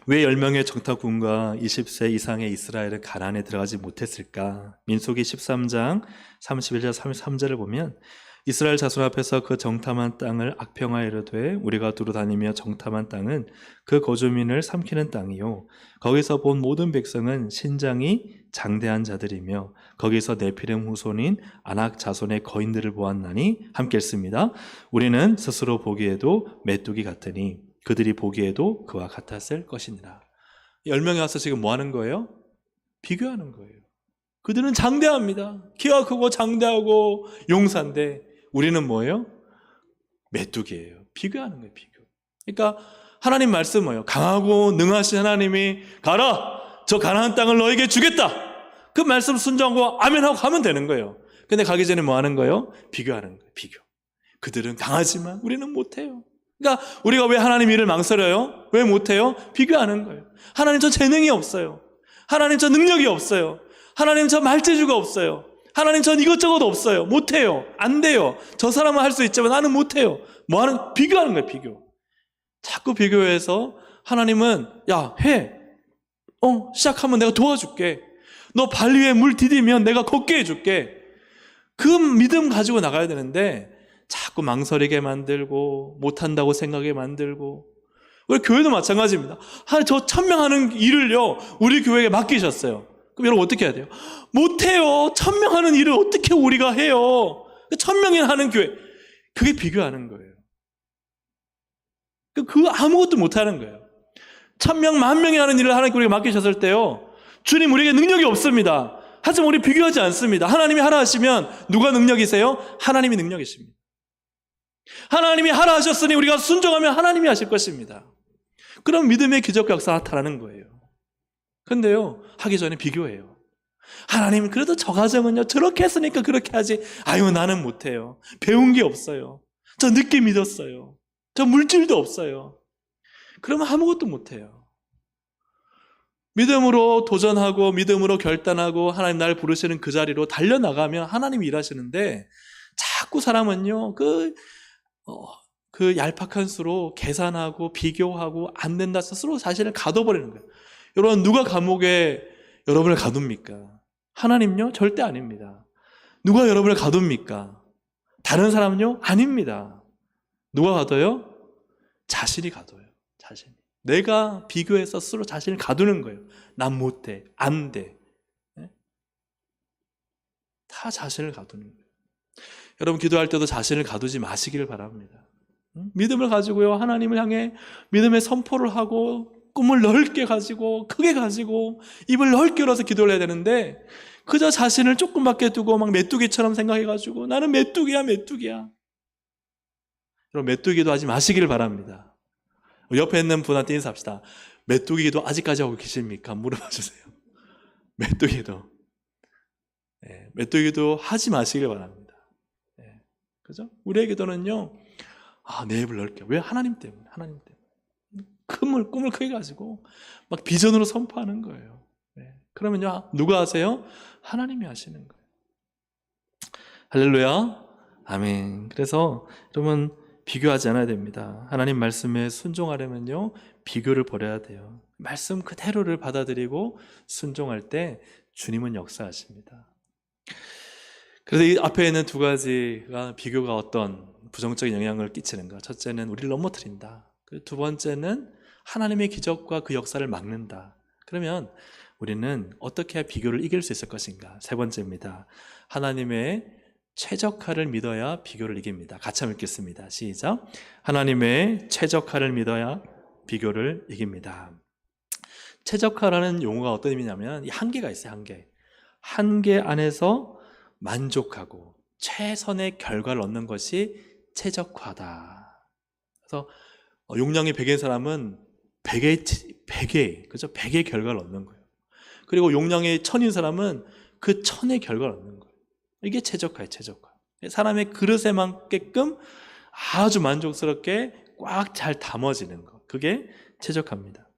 [SPEAKER 1] 왜 10명의 정탐꾼과 20세 이상의 이스라엘은 가나안에 들어가지 못했을까? 민수기 13장 31절 33절을 보면 이스라엘 자손 앞에서 그 정탐한 땅을 악평하여 이르되 우리가 두루 다니며 정탐한 땅은 그 거주민을 삼키는 땅이요 거기서 본 모든 백성은 신장이 장대한 자들이며 거기서 네피림 후손인 아낙 자손의 거인들을 보았나니 함께 읽습니다. 우리는 스스로 보기에도 메뚜기 같으니 그들이 보기에도 그와 같았을 것이니라. 10명이 와서 지금 뭐 하는 거예요? 비교하는 거예요. 그들은 장대합니다. 키가 크고 장대하고 용사인데 우리는 뭐예요? 메뚜기예요. 비교하는 거예요. 비교. 그러니까 하나님 말씀 뭐예요? 강하고 능하신 하나님이 가라! 저 가나안 땅을 너에게 주겠다! 그 말씀 순종하고 아멘하고 가면 되는 거예요. 근데 가기 전에 뭐 하는 거예요? 비교하는 거예요. 비교. 그들은 강하지만 우리는 못해요. 그러니까 우리가 왜 하나님 일을 망설여요? 왜 못해요? 비교하는 거예요. 하나님 저 재능이 없어요. 하나님 저 능력이 없어요. 하나님 저 말재주가 없어요. 하나님 전 이것저것 없어요. 못해요. 안 돼요. 저 사람은 할 수 있지만 나는 못해요. 비교하는 거예요. 비교. 자꾸 비교해서 하나님은 야, 해. 시작하면 내가 도와줄게. 너 발 위에 물 디디면 내가 걷게 해줄게. 그 믿음 가지고 나가야 되는데 자꾸 망설이게 만들고 못한다고 생각하게 만들고. 우리 교회도 마찬가지입니다. 저 1000명 하는 일을요 우리 교회에 맡기셨어요. 그럼 여러분 어떻게 해야 돼요? 못해요. 1000명 하는 일을 어떻게 우리가 해요? 1000명이 하는 교회. 그게 비교하는 거예요. 그 아무것도 못하는 거예요. 1000명, 10,000명이 하는 일을 하나님께 우리가 맡기셨을 때요 주님 우리에게 능력이 없습니다. 하지만 우리 비교하지 않습니다. 하나님이 하라 하시면 누가 능력이세요? 하나님이 능력이십니다. 하나님이 하라 하셨으니 우리가 순종하면 하나님이 하실 것입니다. 그럼 믿음의 기적 역사 나타나는 거예요. 근데요 하기 전에 비교해요. 하나님 그래도 저 가정은요 저렇게 했으니까 그렇게 하지. 아유 나는 못해요. 배운 게 없어요. 저 늦게 믿었어요. 저 물질도 없어요. 그러면 아무것도 못해요. 믿음으로 도전하고 믿음으로 결단하고 하나님 날 부르시는 그 자리로 달려나가면 하나님이 일하시는데 자꾸 사람은요 그 얄팍한 수로 계산하고 비교하고 안 된다 스스로 자신을 가둬버리는 거예요. 여러분 누가 감옥에 여러분을 가둡니까? 하나님요? 절대 아닙니다. 누가 여러분을 가둡니까? 다른 사람은요? 아닙니다. 누가 가둬요? 자신이 가둬요. 자신이. 내가 비교해서 스스로 자신을 가두는 거예요. 난 못해. 안 돼. 다 자신을 가두는 거예요. 여러분 기도할 때도 자신을 가두지 마시기를 바랍니다. 믿음을 가지고요, 하나님을 향해 믿음의 선포를 하고 꿈을 넓게 가지고 크게 가지고 입을 넓게 열어서 기도를 해야 되는데, 그저 자신을 조금밖에 두고 막 메뚜기처럼 생각해가지고 나는 메뚜기야. 여러분 메뚜기도 하지 마시기를 바랍니다. 옆에 있는 분한테 인사합시다. 메뚜기도 아직까지 하고 계십니까? 물어봐 주세요. 메뚜기도 하지 마시길 바랍니다. 그죠? 우리의 기도는요, 내 입을 넓게. 왜? 하나님 때문에. 꿈을 크게 가지고 막 비전으로 선포하는 거예요. 그러면요, 누가 하세요? 하나님이 하시는 거예요. 할렐루야. 아멘. 그래서 여러분 비교하지 않아야 됩니다. 하나님 말씀에 순종하려면요, 비교를 버려야 돼요. 말씀 그대로를 받아들이고 순종할 때 주님은 역사하십니다. 그래서 이 앞에 있는 두 가지가, 비교가 어떤 부정적인 영향을 끼치는가. 첫째는 우리를 넘어뜨린다. 두 번째는 하나님의 기적과 그 역사를 막는다. 그러면 우리는 어떻게 해야 비교를 이길 수 있을 것인가. 세 번째입니다. 하나님의 최적화를 믿어야 비교를 이깁니다. 같이 한번 읽겠습니다. 시작. 하나님의 최적화를 믿어야 비교를 이깁니다. 최적화라는 용어가 어떤 의미냐면, 이 한계가 있어요. 한계 안에서 만족하고 최선의 결과를 얻는 것이 최적화다. 그래서 용량이 100인 사람은 100의 결과를 얻는 거예요. 그리고 용량이 1000인 사람은 그 1000의 결과를 얻는 거예요. 이게 최적화예요. 사람의 그릇에 맞게끔 아주 만족스럽게 꽉 잘 담아지는 것, 그게 최적화입니다.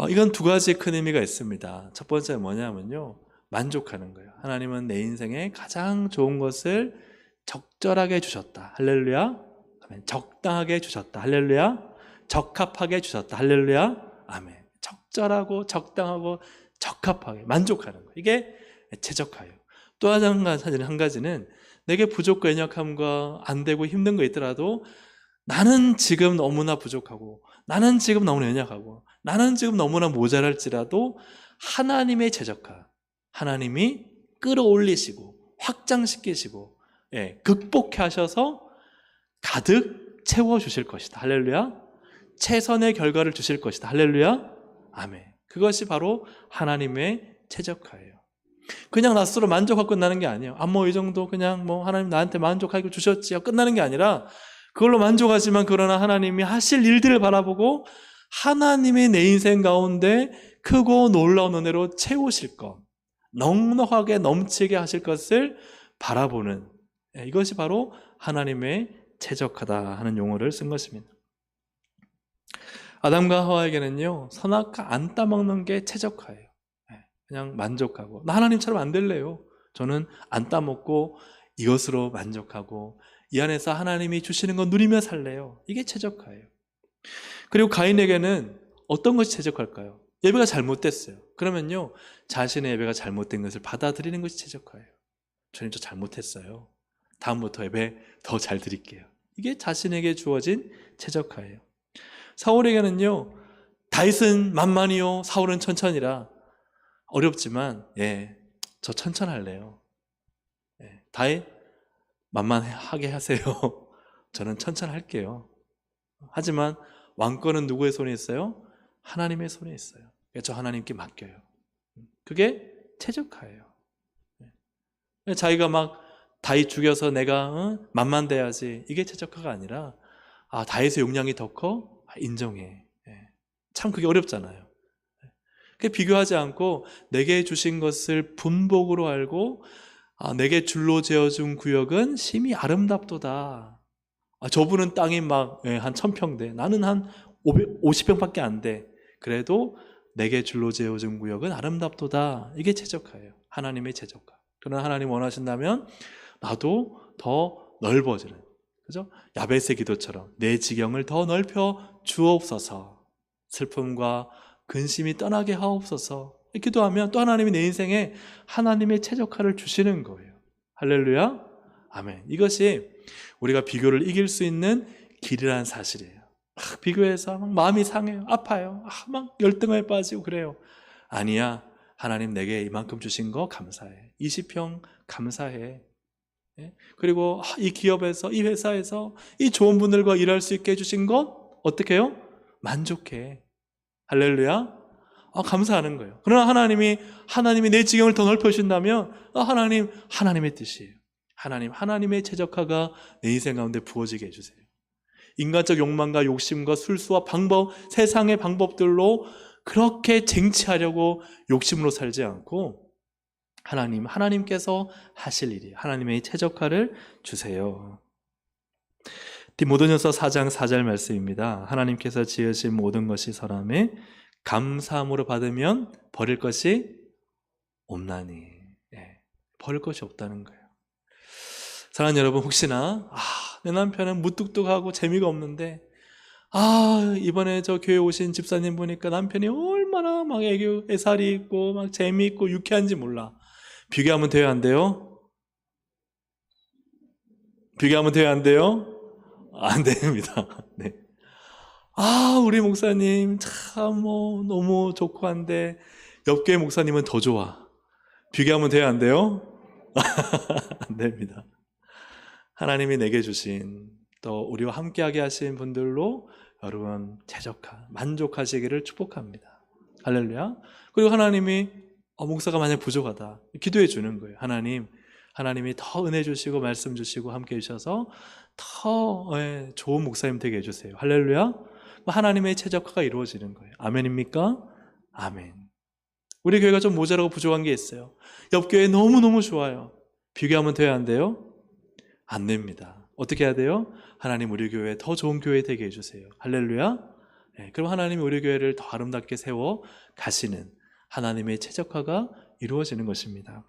[SPEAKER 1] 이건 두 가지의 큰 의미가 있습니다. 첫 번째는 뭐냐면요, 만족하는 거예요. 하나님은 내 인생에 가장 좋은 것을 적절하게 주셨다. 할렐루야. 아멘. 적당하게 주셨다. 할렐루야. 적합하게 주셨다. 할렐루야. 아멘. 적절하고 적당하고 적합하게 만족하는 거예요. 이게 최적화예요. 또 한 가지는 내게 부족과 연약함과 안 되고 힘든 거 있더라도 나는 지금 너무나 부족하고, 나는 지금 너무나 연약하고, 나는 지금 너무나 모자랄지라도 하나님의 최적화, 하나님이 끌어올리시고 확장시키시고 극복해 하셔서 가득 채워주실 것이다. 할렐루야. 최선의 결과를 주실 것이다. 할렐루야. 아멘. 그것이 바로 하나님의 최적화예요. 그냥 나 스스로 만족하고 끝나는 게 아니에요. 이 정도 그냥 하나님 나한테 만족하고 주셨지 끝나는 게 아니라, 그걸로 만족하지만 그러나 하나님이 하실 일들을 바라보고 하나님이 내 인생 가운데 크고 놀라운 은혜로 채우실 것, 넉넉하게 넘치게 하실 것을 바라보는, 이것이 바로 하나님의 최적화다 하는 용어를 쓴 것입니다. 아담과 하와에게는요, 선악과 안 따먹는 게 최적화예요. 그냥 만족하고, 나 하나님처럼 안 될래요. 저는 안 따먹고 이것으로 만족하고 이 안에서 하나님이 주시는 거 누리며 살래요. 이게 최적화예요. 그리고 가인에게는 어떤 것이 최적화일까요? 예배가 잘못됐어요. 그러면요, 자신의 예배가 잘못된 것을 받아들이는 것이 최적화예요. 주님, 저 잘못했어요. 다음부터 예배 더 잘 드릴게요. 이게 자신에게 주어진 최적화예요. 사울에게는요, 다윗은 만만히요, 사울은 천천히라. 어렵지만 저 천천할래요. 다윗 만만하게 하세요. 저는 천천할게요. 하지만 왕권은 누구의 손에 있어요? 하나님의 손에 있어요. 저 하나님께 맡겨요. 그게 최적화예요. 자기가 막 다윗 죽여서 내가 만만돼야지, 이게 최적화가 아니라, 다윗의 용량이 더 커? 인정해. 참 그게 어렵잖아요. 비교하지 않고 내게 주신 것을 분복으로 알고, 내게 줄로 재어준 구역은 심히 아름답도다. 저분은 땅이 막 한 1000평 돼. 나는 한 50평밖에 안 돼. 그래도 내게 줄로 재어준 구역은 아름답도다. 이게 최적화예요. 하나님의 최적화. 그러나 하나님 원하신다면 나도 더 넓어지는, 그죠? 야베스의 기도처럼 내 지경을 더 넓혀 주옵소서. 슬픔과 근심이 떠나게 하옵소서. 기도하면 또 하나님이 내 인생에 하나님의 최적화를 주시는 거예요. 할렐루야. 아멘. 이것이 우리가 비교를 이길 수 있는 길이라는 사실이에요. 비교해서 막 마음이 상해요. 아파요. 막 열등감에 빠지고 그래요. 아니야. 하나님 내게 이만큼 주신 거 감사해. 20평 감사해. 예? 그리고 이 기업에서, 이 회사에서 이 좋은 분들과 일할 수 있게 해주신 것 어떻게 해요? 만족해. 할렐루야. 감사하는 거예요. 그러나 하나님이 내 지경을 더 넓혀주신다면 하나님의 뜻이에요. 하나님의 최적화가 내 인생 가운데 부어지게 해주세요. 인간적 욕망과 욕심과 술수와 방법, 세상의 방법들로 그렇게 쟁취하려고 욕심으로 살지 않고 하나님께서 하실 일이 하나님의 최적화를 주세요. 디모데전서 4장 4절 말씀입니다. 하나님께서 지으신 모든 것이 선함에 감사함으로 받으면 버릴 것이 없나니. 버릴 것이 없다는 거예요. 사랑하는 여러분, 혹시나 내 남편은 무뚝뚝하고 재미가 없는데 이번에 저 교회 오신 집사님 보니까 남편이 얼마나 막 애살이 있고 막 재미있고 유쾌한지 몰라. 비교하면 돼요, 안 돼요? 비교하면 돼요, 안 돼요? 안 됩니다. 네. 우리 목사님 참 너무 좋고 한데 옆교회 목사님은 더 좋아. 비교하면 돼요, 안 돼요? 안 됩니다. 하나님이 내게 주신 또 우리와 함께하게 하신 분들로 여러분 최적화, 만족하시기를 축복합니다. 할렐루야. 그리고 하나님이 목사가 만약 부족하다 기도해 주는 거예요. 하나님이 더 은혜 주시고 말씀 주시고 함께 해주셔서 더 좋은 목사님 되게 해주세요. 할렐루야. 하나님의 최적화가 이루어지는 거예요. 아멘입니까? 아멘. 우리 교회가 좀 모자라고 부족한 게 있어요. 옆 교회 너무너무 좋아요. 비교하면 돼요, 안 돼요? 안 됩니다. 어떻게 해야 돼요? 하나님 우리 교회 더 좋은 교회 되게 해주세요. 할렐루야. 그럼 하나님이 우리 교회를 더 아름답게 세워 가시는 하나님의 최적화가 이루어지는 것입니다.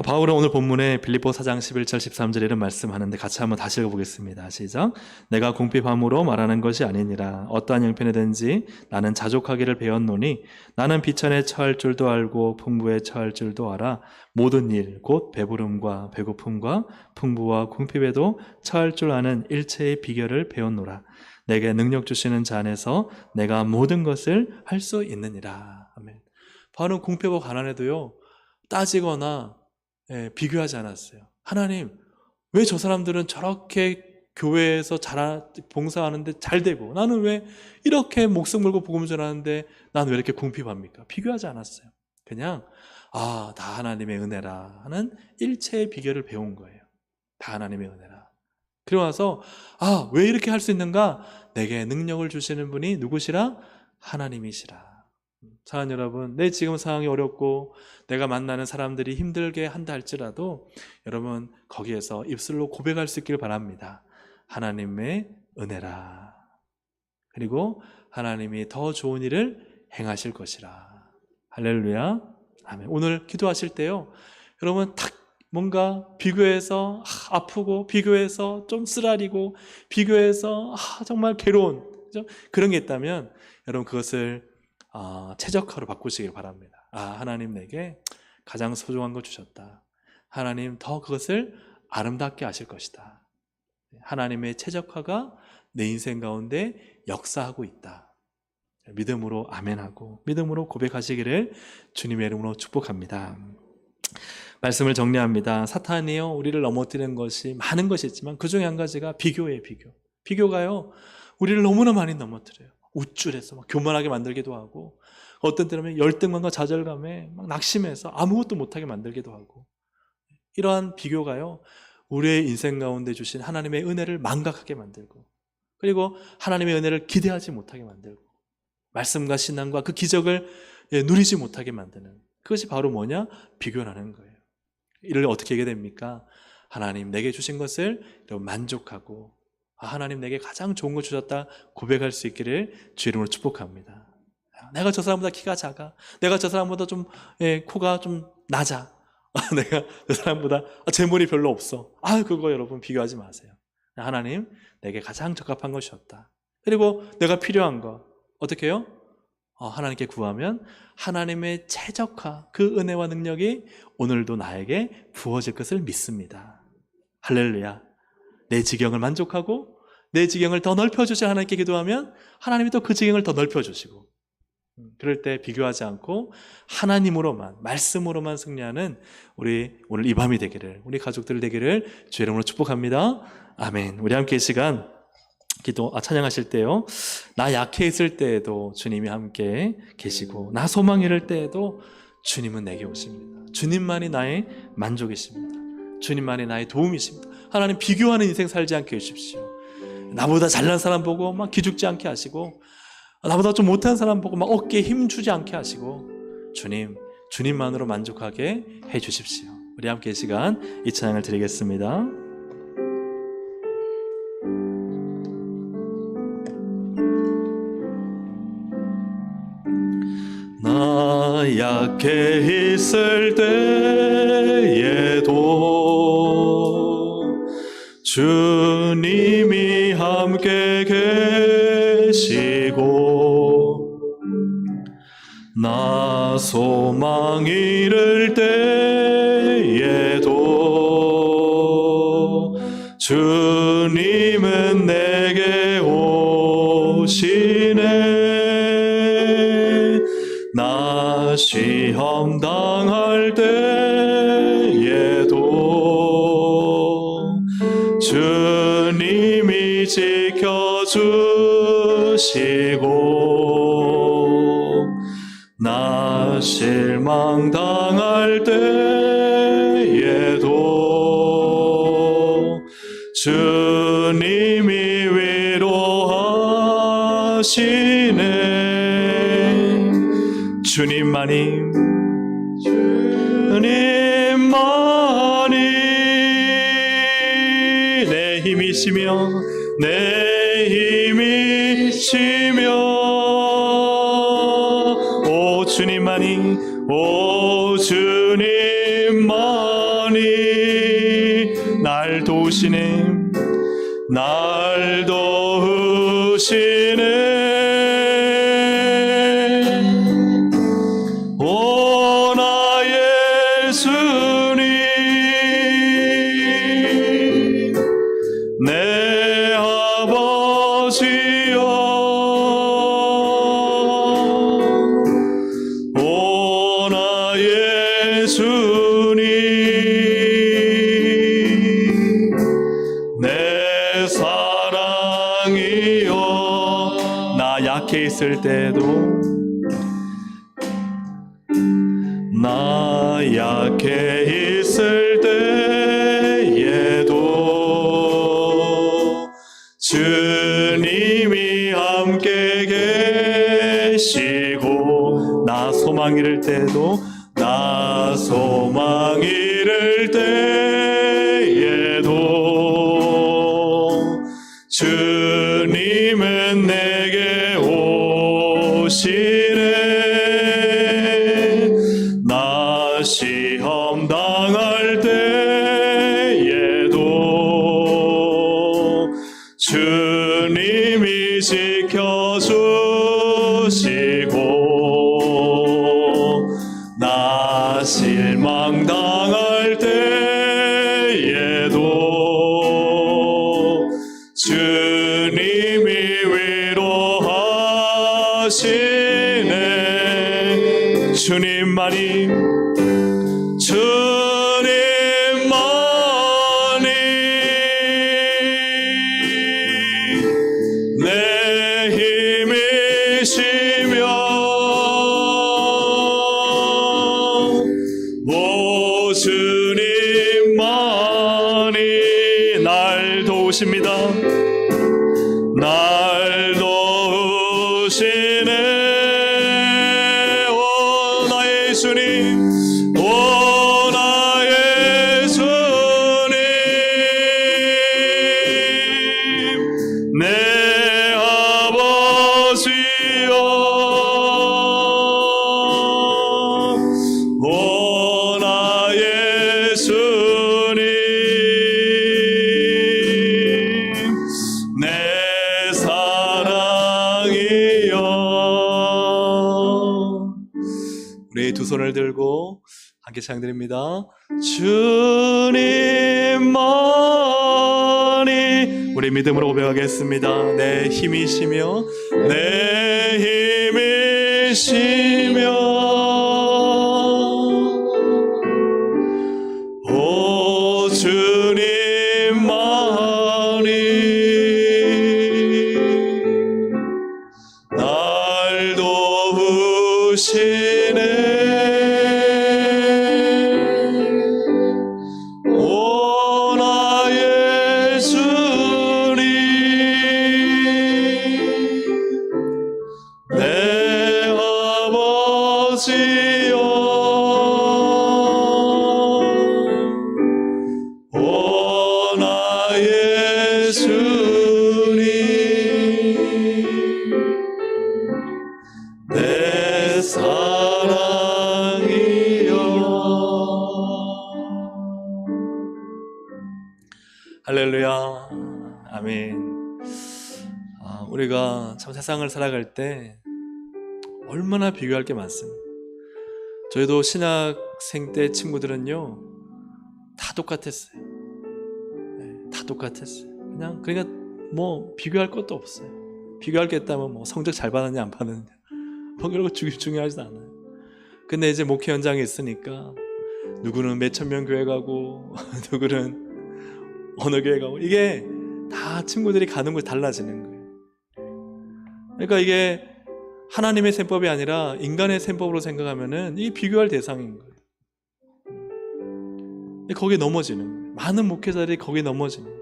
[SPEAKER 1] 바울은 오늘 본문에 빌립보 4장 11절 13절 이런 말씀하는데 같이 한번 다시 읽어보겠습니다. 시작. 내가 궁핍함으로 말하는 것이 아니니라. 어떠한 형편이든지 나는 자족하기를 배웠노니 나는 비천에 처할 줄도 알고 풍부에 처할 줄도 알아. 모든 일 곧 배부름과 배고픔과 풍부와 궁핍에도 처할 줄 아는 일체의 비결을 배웠노라. 내게 능력 주시는 자 안에서 내가 모든 것을 할 수 있느니라. 아멘. 바울은 궁핍과 가난에도요 따지거나 비교하지 않았어요. 하나님, 왜 저 사람들은 저렇게 교회에서 봉사하는데 잘 되고 나는 왜 이렇게 목숨 걸고 복음 전하는데 나는 왜 이렇게 궁핍합니까? 비교하지 않았어요. 그냥 다 하나님의 은혜라 하는 일체의 비결을 배운 거예요. 다 하나님의 은혜라. 그러고 나서 왜 이렇게 할 수 있는가? 내게 능력을 주시는 분이 누구시라? 하나님이시라. 사랑하는 여러분, 내 지금 상황이 어렵고 내가 만나는 사람들이 힘들게 한다 할지라도 여러분 거기에서 입술로 고백할 수 있기를 바랍니다. 하나님의 은혜라. 그리고 하나님이 더 좋은 일을 행하실 것이라. 할렐루야. 아멘. 오늘 기도하실 때요 여러분 딱 뭔가 비교해서 아프고 비교해서 좀 쓰라리고 비교해서 정말 괴로운 그런 게 있다면 여러분 그것을 최적화로 바꾸시길 바랍니다. 하나님 내게 가장 소중한 거 주셨다. 하나님 더 그것을 아름답게 하실 것이다. 하나님의 최적화가 내 인생 가운데 역사하고 있다. 믿음으로 아멘하고 믿음으로 고백하시기를 주님의 이름으로 축복합니다. 말씀을 정리합니다. 사탄이요 우리를 넘어뜨리는 것이 많은 것이 있지만 그 중에 한 가지가 비교예요. 비교가요 우리를 너무나 많이 넘어뜨려요. 우쭐해서 막 교만하게 만들기도 하고 어떤 때는 열등감과 좌절감에 막 낙심해서 아무것도 못하게 만들기도 하고 이러한 비교가요 우리의 인생 가운데 주신 하나님의 은혜를 망각하게 만들고 그리고 하나님의 은혜를 기대하지 못하게 만들고 말씀과 신앙과 그 기적을 누리지 못하게 만드는 그것이 바로 뭐냐? 비교라는 거예요. 이를 어떻게 하게 됩니까? 하나님 내게 주신 것을 만족하고 하나님 내게 가장 좋은 거 주셨다 고백할 수 있기를 주 이름으로 축복합니다. 내가 저 사람보다 키가 작아. 내가 저 사람보다 좀 코가 좀 낮아. 내가 저 사람보다 제 머리 별로 없어. 그거 여러분 비교하지 마세요. 하나님 내게 가장 적합한 것이었다. 그리고 내가 필요한 거 어떻게 해요? 하나님께 구하면 하나님의 최적화 그 은혜와 능력이 오늘도 나에게 부어질 것을 믿습니다. 할렐루야. 내 지경을 만족하고 내 지경을 더 넓혀주실 하나님께 기도하면 하나님이 또 그 지경을 더 넓혀주시고 그럴 때 비교하지 않고 하나님으로만, 말씀으로만 승리하는 우리 오늘 이 밤이 되기를, 우리 가족들 되기를 주의 이름으로 축복합니다. 아멘. 우리 함께 이 시간 찬양하실 때요, 나 약해 있을 때에도 주님이 함께 계시고, 나 소망 잃을 때에도 주님은 내게 오십니다. 주님만이 나의 만족이십니다. 주님만이 나의 도움이십니다. 하나님, 비교하는 인생 살지 않게 해주십시오. 나보다 잘난 사람 보고 막 기죽지 않게 하시고, 나보다 좀 못한 사람 보고 막 어깨에 힘 주지 않게 하시고, 주님만으로 만족하게 해 주십시오. 우리 함께 이 시간 이 찬양을 드리겠습니다. 나 약해 있을 때에도 주님이 함께 계시고, 나 소망 잃을 때에도 주님은 내게 오시네. 나 시험 당할 때에도 주님이 지켜주시고, 나 실망 당할 때에도 주님이 위로하시네. 주님만이 내 힘이시며 오 주님만이 날 도우시네. 오 나의 주님, 내 아버지여, 오 나의 주님, 내 사랑이여. 나 약해 있을 때도, 나 약해 있을 때에도 주님이 함께 계시고, 나 소망 잃을 때도, 나 소망 잃을 때에도 주님은 내게 오시네. 시험 당할 때에도 주님이 지켜주시고, 나 실망 당할 때에도 주님이 위로하시네. 주님만이 내 힘이시며, 오 주님만이 날 도우십니다. 날 도우시네. 오 나의 주님, 오 나의 주님, 내 아버지여, 오 나의 주님, 내 사랑이여. 우리 두 손을 들고 함께 찬양드립니다. 주님만이, 우리 믿음으로 고백하겠습니다. 내 힘이시며 내 계시며 오 주님만이 날 도우시네. 오 나의 주님 내 아버지여 오 나의 주님 내 사랑이여. 할렐루야. 아멘. 우리가 참 세상을 살아갈 때 얼마나 비교할 게 많습니다. 저희도 신학생 때 친구들은요 다 똑같았어요. 다 똑같았어요. 그러니까 뭐 비교할 것도 없어요. 비교할 게 있다면 뭐 성적 잘 받았냐 안 받았냐 뭐 그런 거 중요하지도 않아요. 근데 이제 목회 현장에 있으니까 누구는 몇천 명 교회 가고 누구는 어느 교회 가고 이게 다 친구들이 가는 곳이 달라지는 거예요. 그러니까 이게 하나님의 셈법이 아니라 인간의 셈법으로 생각하면은 이게 비교할 대상인 거예요. 거기에 넘어지는 거예요. 많은 목회자들이 거기에 넘어지는 거예요.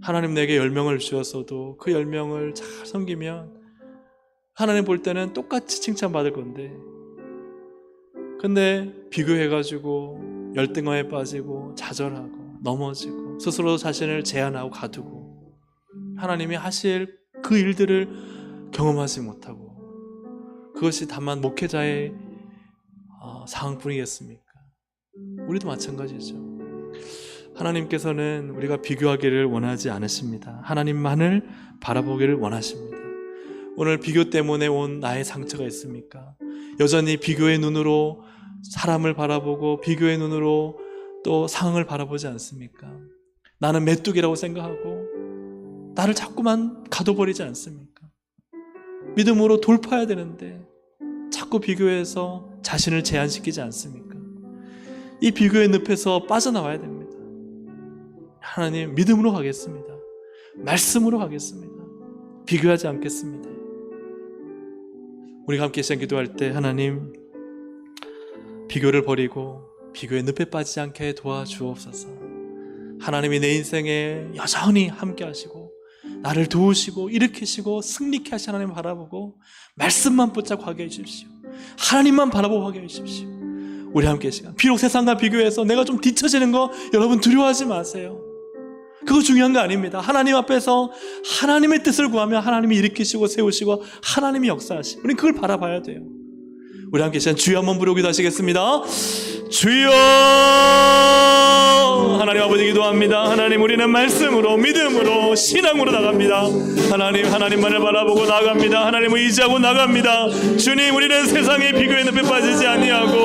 [SPEAKER 1] 하나님 내게 10명을 주셨어도 그 10명을 잘 섬기면 하나님 볼 때는 똑같이 칭찬받을 건데, 근데 비교해가지고 열등감에 빠지고 좌절하고 넘어지고 스스로 자신을 제한하고 가두고 하나님이 하실 그 일들을 경험하지 못하고, 그것이 다만 목회자의 상황뿐이겠습니까? 우리도 마찬가지죠. 하나님께서는 우리가 비교하기를 원하지 않으십니다. 하나님만을 바라보기를 원하십니다. 오늘 비교 때문에 온 나의 상처가 있습니까? 여전히 비교의 눈으로 사람을 바라보고 비교의 눈으로 또 상황을 바라보지 않습니까? 나는 메뚜기라고 생각하고 나를 자꾸만 가둬버리지 않습니까? 믿음으로 돌파해야 되는데 자꾸 비교해서 자신을 제한시키지 않습니까? 이 비교의 늪에서 빠져나와야 됩니다. 하나님, 믿음으로 가겠습니다. 말씀으로 가겠습니다. 비교하지 않겠습니다. 우리가 함께 시간 기도할 때 하나님, 비교를 버리고 비교의 늪에 빠지지 않게 도와주옵소서. 하나님이 내 인생에 여전히 함께 하시고 나를 도우시고 일으키시고 승리케 하신 하나님 바라보고 말씀만 붙잡고 하게 해주십시오. 하나님만 바라보고 하게 해주십시오. 우리 함께 시간, 비록 세상과 비교해서 내가 좀 뒤처지는 거 여러분 두려워하지 마세요. 그거 중요한 거 아닙니다. 하나님 앞에서 하나님의 뜻을 구하면 하나님이 일으키시고 세우시고 하나님이 역사하시고 우리는 그걸 바라봐야 돼요. 우리 함께 시간 주여 한번 부르기도 하시겠습니다. 주여. 하나님 아버지 기도합니다. 하나님, 우리는 말씀으로 믿음으로 신앙으로 나갑니다. 하나님만을 바라보고 나갑니다. 하나님을 의지하고 나갑니다. 주님, 우리는 세상의 비교의 늪에 빠지지 아니하고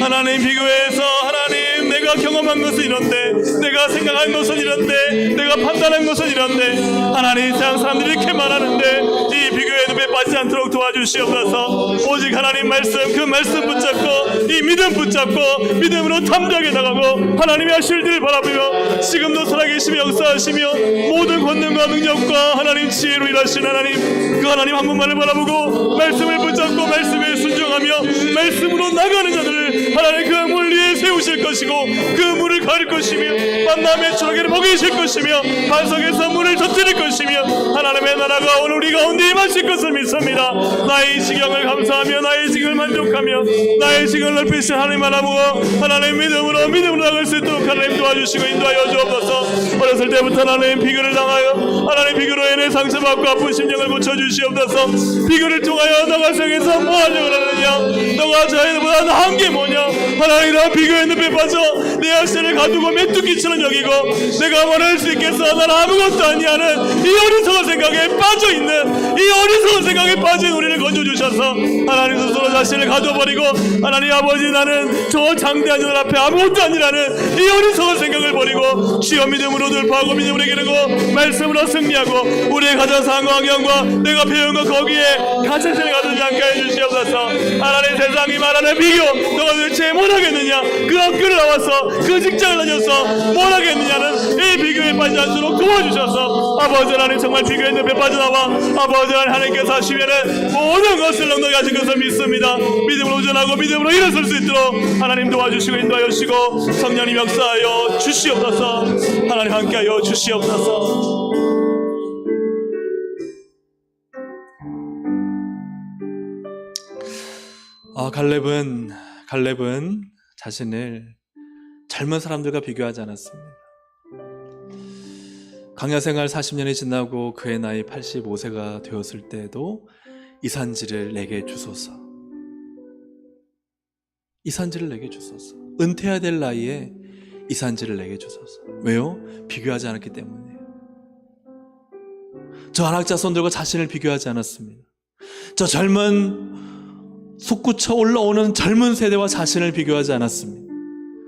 [SPEAKER 1] 하나님 비교해서 하나님 내가 경험한 것은 이런데, 내가 생각한 것은 이런데, 내가 판단한 것은 이런데, 하나님 세상 사람들이 이렇게 말하는데 이 비교의 늪에 빠지지 않도록 도와주시옵소서. 오직 하나님 말씀, 그 말씀 붙잡고 이 믿음 붙잡고 믿음으로 담대하게 나가고 하나님의 하실 일을 바라보며 지금도 살아계시며 역사하시며 모든 권능과 능력과 하나님 지혜로 일하신 하나님, 그 하나님 한 분만을 바라보고 말씀을 붙잡고 말씀에 순종하며 말씀으로 나가는 자들을 하나님 그 물 위에 세우실 것이고 그 물을 가릴 것이며 만남의 초록이를 먹이실 것이며 반석에서 물을 터뜨릴 것이며 하나님의 나라가 오늘 우리 가운데 임하실 것을 믿습니다. 나의 지경을 감사하며 나의 지경을 만족하며 나의 지경을 넓히신 하나님 바라보고 하나님 믿음으로 나갈 수 있도록 하나님 도와주시고 인도하여 주옵소서. 어렸을 때부터 하나님 비교를 당하여 하나님 비교로 인해 상처받고 아픈 심령을 고쳐주시옵소서. 비교를 통하여 너가 세상에서 뭐 하려고 하느냐, 너가 자연보다 나은 게 뭐냐? 하나님, 나 비교의 늪에 빠져 내 열쇠를 가두고 메뚜기처럼 여기고 내가 뭘 할 수 있겠어? 난 아무것도 아니하는 이 어리석은 생각에 빠져있는, 이 어리석은 생각에 빠진 우리를 건져주셔서 하나님 스스로 자신을 가둬버리고, 하나님 아버지, 나는 저 장대한 년 앞에 아무것도 아니라는 이 어리석은 생각을 버리고 주여 믿음으로 돌파하고 믿음으로 이기고 말씀으로 승리하고 우리의 가진 상황과 환경과 내가 배운 것 거기에 가짜신을 가두지 않게 해주시옵소서. 하나님, 세상이 말하는 비교, 너가 도대체 뭘 하겠느냐? 그 학교를 나와서 그 직장을 다녀서 뭘 하겠느냐는 이 비교에 빠지지 않도록 도와주셔서 아버지 하나님, 정말 비교의 늪에 빠져나와 아버지 하나님께서 하시면은 모든 것을 넉넉히 하신 것을 믿습니다. 믿음으로 도전하고 믿음으로 일어설 수 있도록 하나님 도와주시고 인도하여 주시고 성령님 역사하여 주시옵소서. 하나님 함께하여 주시옵소서. 갈렙은 자신을 젊은 사람들과 비교하지 않았습니다. 광야 생활 40년이 지나고 그의 나이 85세가 되었을 때에도 이 산지를 내게 주소서. 이 산지를 내게 주소서. 은퇴해야 될 나이에 이 산지를 내게 주소서. 왜요? 비교하지 않았기 때문이에요. 저 안악자손들과 자신을 비교하지 않았습니다. 저 젊은 솟구쳐 올라오는 젊은 세대와 자신을 비교하지 않았습니다.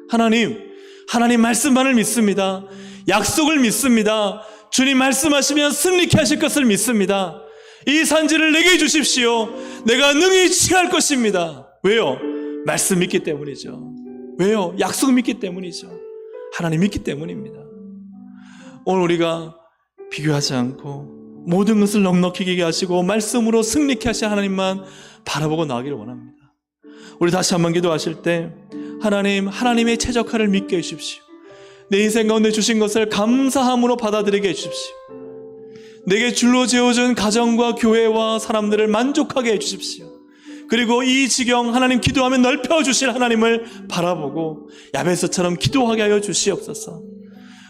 [SPEAKER 1] 하나님 말씀만을 믿습니다. 약속을 믿습니다. 주님 말씀하시면 승리케 하실 것을 믿습니다. 이 산지를 내게 주십시오. 내가 능히 취할 것입니다. 왜요? 말씀 믿기 때문이죠. 왜요? 약속 믿기 때문이죠. 하나님 믿기 때문입니다. 오늘 우리가 비교하지 않고 모든 것을 넉넉히 이기게 하시고 말씀으로 승리케 하실 하나님만 바라보고 나가기를 원합니다. 우리 다시 한번 기도하실 때 하나님의 최적화를 믿게 해주십시오. 내 인생 가운데 주신 것을 감사함으로 받아들이게 해주십시오. 내게 줄로 지어준 가정과 교회와 사람들을 만족하게 해주십시오. 그리고 이 지경 하나님 기도하면 넓혀주실 하나님을 바라보고 야베스처럼 기도하게 하여 주시옵소서.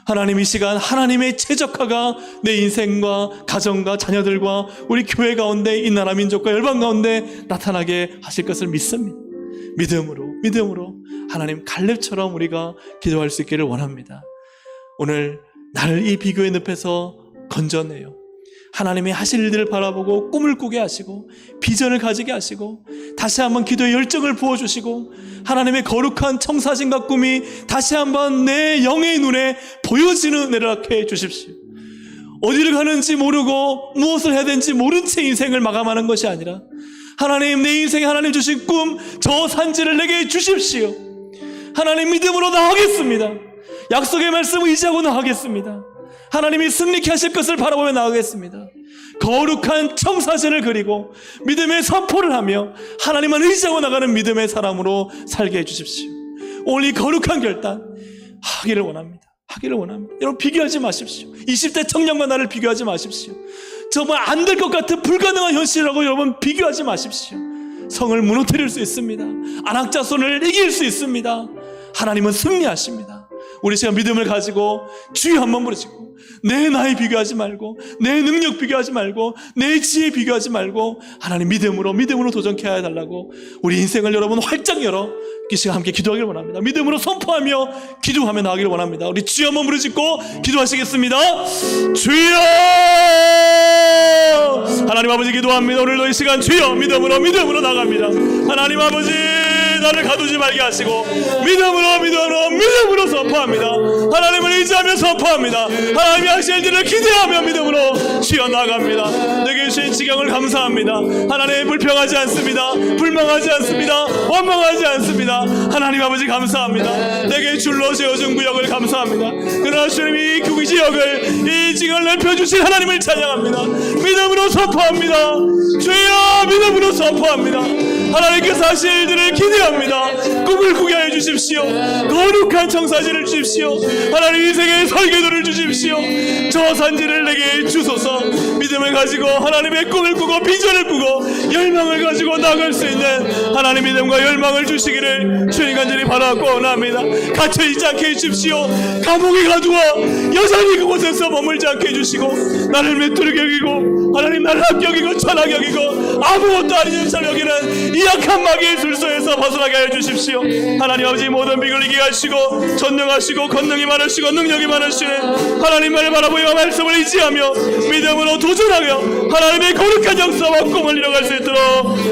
[SPEAKER 1] 하나님, 이 시간 하나님의 최적화가 내 인생과 가정과 자녀들과 우리 교회 가운데 이 나라 민족과 열방 가운데 나타나게 하실 것을 믿습니다. 믿음으로 하나님 갈렙처럼 우리가 기도할 수 있기를 원합니다. 오늘 나를 이 비교의 늪에서 건져내요. 하나님의 하실 일들을 바라보고 꿈을 꾸게 하시고 비전을 가지게 하시고 다시 한번 기도의 열정을 부어주시고 하나님의 거룩한 청사진과 꿈이 다시 한번 내 영의 눈에 보여지는 은혜를 갖게 해주십시오. 어디를 가는지 모르고 무엇을 해야 되는지 모른 채 인생을 마감하는 것이 아니라 하나님, 내 인생에 하나님 주신 꿈, 저 산지를 내게 주십시오. 하나님, 믿음으로 나아가겠습니다. 약속의 말씀을 의지하고 나아가겠습니다. 하나님이 승리케 하실 것을 바라보며 나아가겠습니다. 거룩한 청사진을 그리고 믿음의 선포를 하며 하나님만 의지하고 나가는 믿음의 사람으로 살게 해주십시오. 오늘 이 거룩한 결단 하기를 원합니다. 여러분, 비교하지 마십시오. 20대 청년과 나를 비교하지 마십시오. 정말 안 될 것 같은 불가능한 현실이라고 여러분 비교하지 마십시오. 성을 무너뜨릴 수 있습니다. 안악자손을 이길 수 있습니다. 하나님은 승리하십니다. 우리 시간 믿음을 가지고 주여 한번 부르시고 내 나이 비교하지 말고 내 능력 비교하지 말고 내 지혜 비교하지 말고 하나님 믿음으로 도전케 해달라고 우리 인생을 여러분 활짝 열어 이 시간 함께 기도하기를 원합니다. 믿음으로 선포하며 기도하며 나가기를 원합니다. 우리 주여 한번 부르짖고 기도하시겠습니다. 주여! 하나님 아버지 기도합니다. 오늘도 이 시간 주여 믿음으로 나갑니다. 하나님 아버지 나를 가두지 말게 하시고 믿음으로 선포합니다. 하나님을 의지하며 선포합니다. 하나님이 하실 일들을 기대하며 믿음으로 주여 나갑니다. 내게 주신 지경을 감사합니다. 하나님 불평하지 않습니다. 불망하지 않습니다. 원망하지 않습니다. 하나님 아버지 감사합니다. 내게 줄로 세워준 구역을 감사합니다. 그러나 주님이 그 지역을 이 지경을 넓혀주신 하나님을 찬양합니다. 믿음으로 선포합니다. 주여 믿음으로 선포합니다. 하나님께서 하실 일들을 기대합니다. 꿈을 꾸게 해 주십시오. 거룩한 청사진을 주십시오. 하나님 인생의 설계도를 주십시오. 저 믿음으로 산지를 내게 주소서. 믿음을 가지고 하나님의 꿈을 꾸고 비전을 꾸고 열망을 가지고 나갈 수 있는 하나님 믿음과 열망을 주시기를 주님 간절히 바라고 원합니다. 갇혀있지 않게 해주십시오. 감옥에 가두어 여전히 그곳에서 머물지 않게 해주시고 나를 메뚜르게 여기고 하나님 나를 합격이고 천하게 여기고 아무것도 아닌 줄 여기는 이 약한 마귀의 술소에서 벗어나게 해주십시오. 하나님 아버지 모든 비극을 이기게 하시고 전능하시고 권능이 많으시고 능력이 많으시는 하나님만을 바라보며 말씀을 의지하며 믿음으로 도전하며 하나님의 거룩한 역사와 꿈을 이뤄갈 수 있도록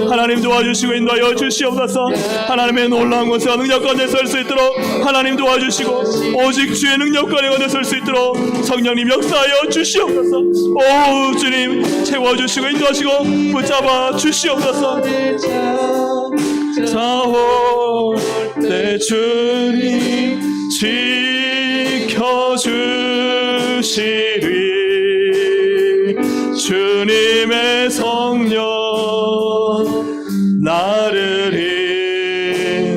[SPEAKER 1] 하나님 도와주시고 인도하여 주시옵소서. 하나님의 놀라운 것과 능력 가운데 설 수 있도록 하나님 도와주시고 오직 주의 능력 가운데 설 수 있도록 성령님 역사하여 주시옵소서. 오 주님 채워주시고 인도하시고 붙잡아 주시옵소서. 사올 때 주님 지켜주시리. 주님의 성령 나를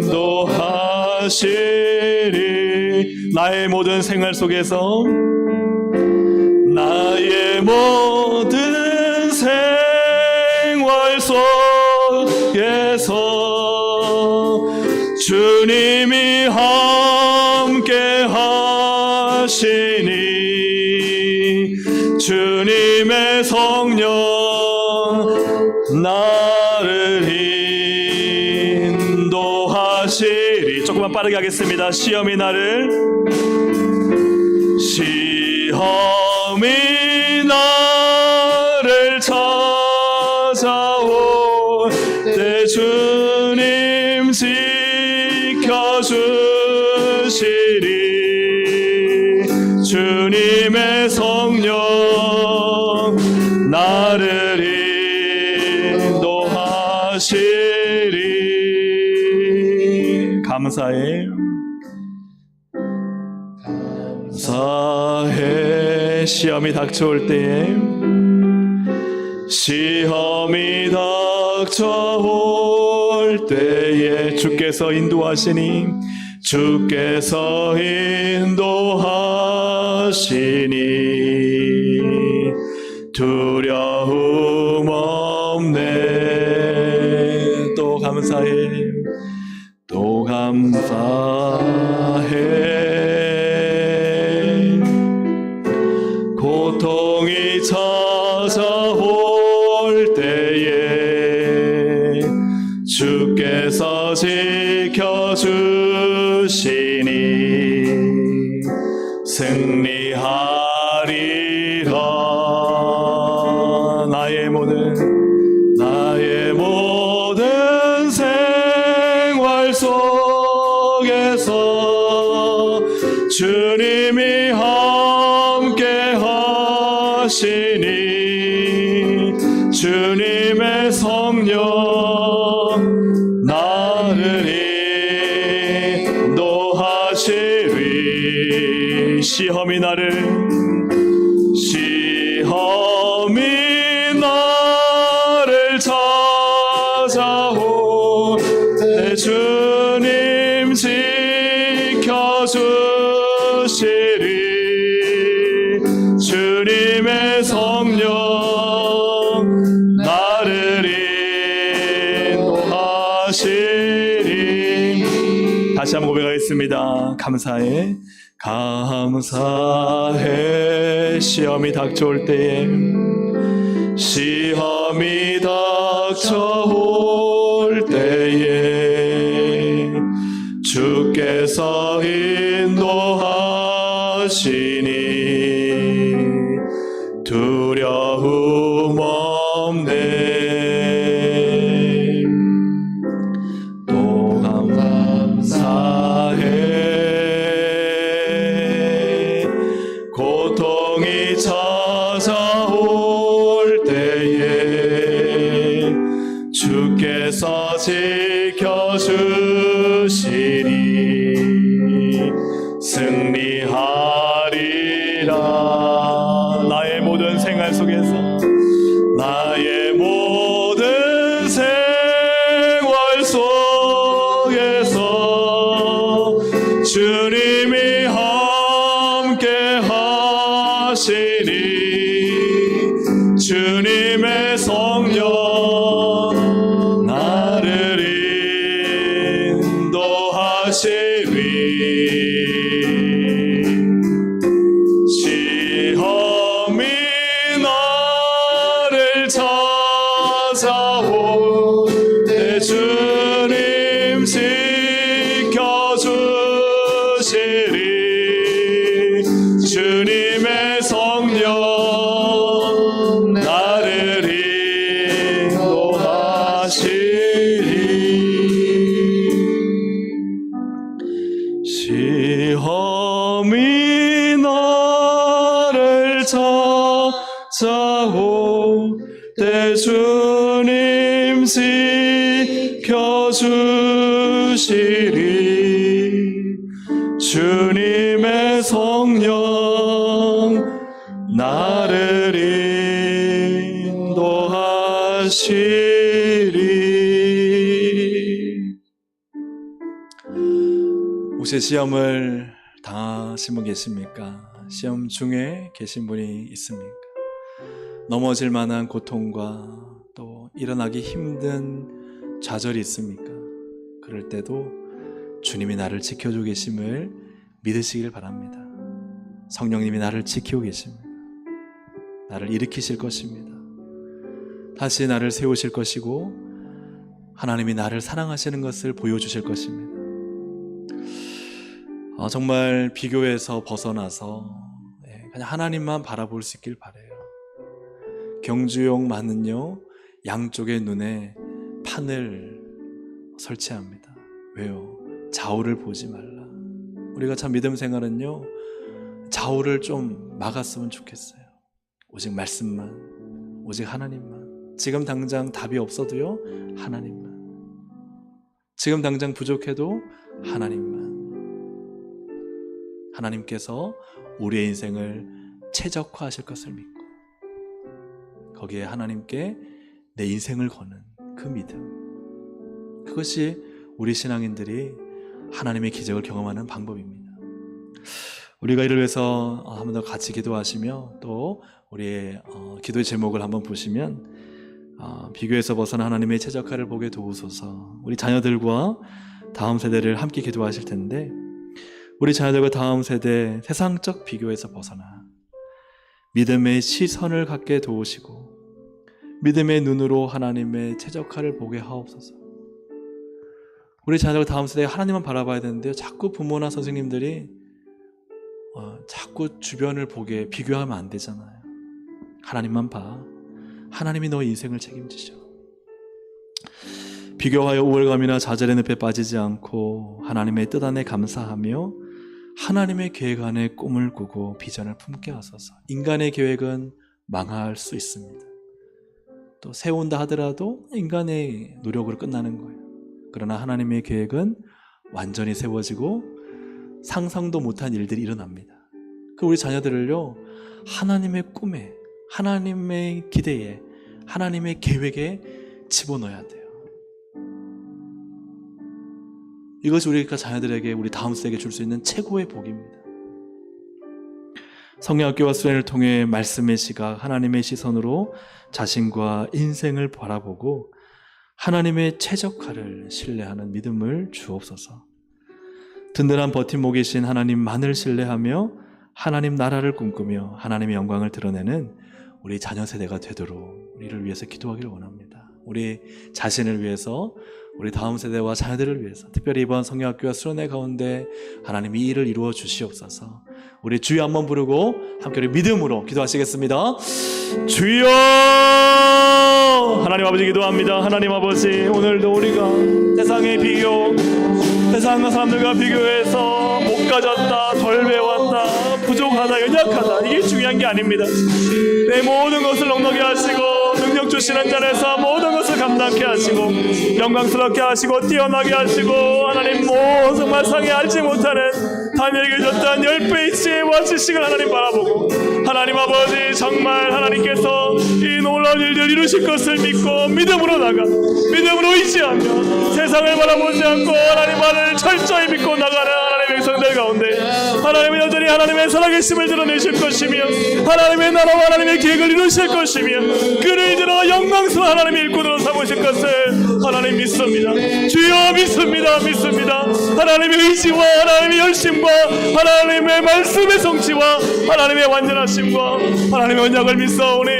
[SPEAKER 1] 인도하시리. 나의 모든 생활 속에서 나의 모든 생활 속에서 주님이 함께 하시니 주님의 성령 나를 인도하시리. 조금만 빠르게 하겠습니다. 시험이 나를 찾아올 때 주님 지켜주시리. 주님의 성령 나를 인도하시리. 감사해 시험이 닥쳐올 때에 시험이 닥쳐올 때에 주께서 인도하시니 주께서 인도하시니 두려움 없네. 또 감사해 또 감사해. 고통이 찾아올 때에 주께서 지켜주시니 승리하리라. 나의 모든 생활 속에서 주님이 함께 하시니 주님의 성령 나를 인도하시리. 시험이 나를 찾아올 때 주님 지켜주시리. 주님의 성령 나를 인도하시리. 다시 한번 고백하겠습니다. 감사해 시험이 닥쳐올 때에 시험이 닥쳐올 때에 주께서 인도하시니 두려움 없네. 또 감사해 고통이 찾아올 때에 주께서 지켜주시니 승리하리라. 나의 모든 생활 속에서 나의 모든 생활 속에서 주님이 함께 인도하시니 주님의 성령 나를 인도하시니 시험이 나를 찾아올 때 주님 지켜주시리 주님의 성령 나를 인도하시리 시험이 나를 찾아올 때 주님 지켜주시리 주님의 성령 나를 인도하시리. 혹시 시험을 당하신 분 계십니까? 시험 중에 계신 분이 있습니까? 넘어질 만한 고통과 또 일어나기 힘든 좌절이 있습니까? 그럴 때도 주님이 나를 지켜주고 계심을 믿으시길 바랍니다. 성령님이 나를 지키고 계십니다. 나를 일으키실 것입니다. 다시 나를 세우실 것이고 하나님이 나를 사랑하시는 것을 보여주실 것입니다. 정말 비교에서 벗어나서 그냥 하나님만 바라볼 수 있길 바라요. 경주용만은요 양쪽의 눈에 판을 설치합니다. 왜요? 좌우를 보지 말라. 우리가 참 믿음 생활은요 좌우를 좀 막았으면 좋겠어요. 오직 말씀만, 오직 하나님만. 지금 당장 답이 없어도요 하나님만. 지금 당장 부족해도 하나님만. 하나님께서 우리의 인생을 최적화하실 것을 믿고 거기에 하나님께 내 인생을 거는 그 믿음, 그것이 우리 신앙인들이 하나님의 기적을 경험하는 방법입니다. 우리가 이를 위해서 한 번 더 같이 기도하시며 또 우리의 기도의 제목을 한번 보시면 비교에서 벗어나 하나님의 최적화를 보게 도우소서. 우리 자녀들과 다음 세대를 함께 기도하실 텐데 우리 자녀들과 다음 세대 세상적 비교에서 벗어나 믿음의 시선을 갖게 도우시고 믿음의 눈으로 하나님의 최적화를 보게 하옵소서. 우리 자녀들과 다음 세대 하나님만 바라봐야 되는데요, 자꾸 부모나 선생님들이 자꾸 주변을 보게 비교하면 안 되잖아요. 하나님만 봐. 하나님이 너의 인생을 책임지셔. 비교하여 우월감이나 좌절의 늪에 빠지지 않고 하나님의 뜻 안에 감사하며 하나님의 계획 안에 꿈을 꾸고 비전을 품게 하소서. 인간의 계획은 망할 수 있습니다. 또 세운다 하더라도 인간의 노력으로 끝나는 거예요. 그러나 하나님의 계획은 완전히 세워지고 상상도 못한 일들이 일어납니다. 그 우리 자녀들을요 하나님의 꿈에, 하나님의 기대에, 하나님의 계획에 집어넣어야 돼요. 이것이 우리가 자녀들에게, 우리 다음 세대에게 줄 수 있는 최고의 복입니다. 성령학교와 수련을 통해 말씀의 시각, 하나님의 시선으로 자신과 인생을 바라보고 하나님의 최적화를 신뢰하는 믿음을 주옵소서. 든든한 버팀목이신 하나님만을 신뢰하며 하나님 나라를 꿈꾸며 하나님의 영광을 드러내는 우리 자녀 세대가 되도록 우리를 위해서 기도하기를 원합니다. 우리 자신을 위해서, 우리 다음 세대와 자녀들을 위해서, 특별히 이번 성령학교와 수련회 가운데 하나님이 이 일을 이루어 주시옵소서. 우리 주여 한번 부르고 함께 우리 믿음으로 기도하시겠습니다. 주여! 하나님 아버지 기도합니다. 하나님 아버지, 오늘도 우리가 세상의 비교, 세상과 사람들과 비교해서 못 가졌다, 덜 배웠다, 부족하다, 연약하다, 이게 중요한 게 아닙니다. 내 모든 것을 넉넉히 하시고 능력 주시는 자에서 모든 것을 감당케 하시고 영광스럽게 하시고 뛰어나게 하시고 하나님 정말 상에 알지 못하는 다니엘에게 줬던 10배의 지혜와 지식을 하나님 바라보고 하나님 아버지, 정말 하나님께서 이 놀라운 일들 이루실 것을 믿고 믿음으로 나가, 믿음으로 의지하며 세상을 바라보지 않고 하나님만을 철저히 믿고 나가는 하나님의 백성들 가운데 하나님은 여전히 하나님의 살아계심을 드러내실 것이며 하나님의 나라와 하나님의 계획을 이루실 것이며 그를 들어 영광스러운 하나님의 일꾼으로 삼으실 것을 하나님 믿습니다. 주여 믿습니다. 믿습니다. 하나님의 의지와 하나님의 열심과 하나님의 말씀의 성취와 하나님의 완전하심과 하나님의 언약을 믿사오니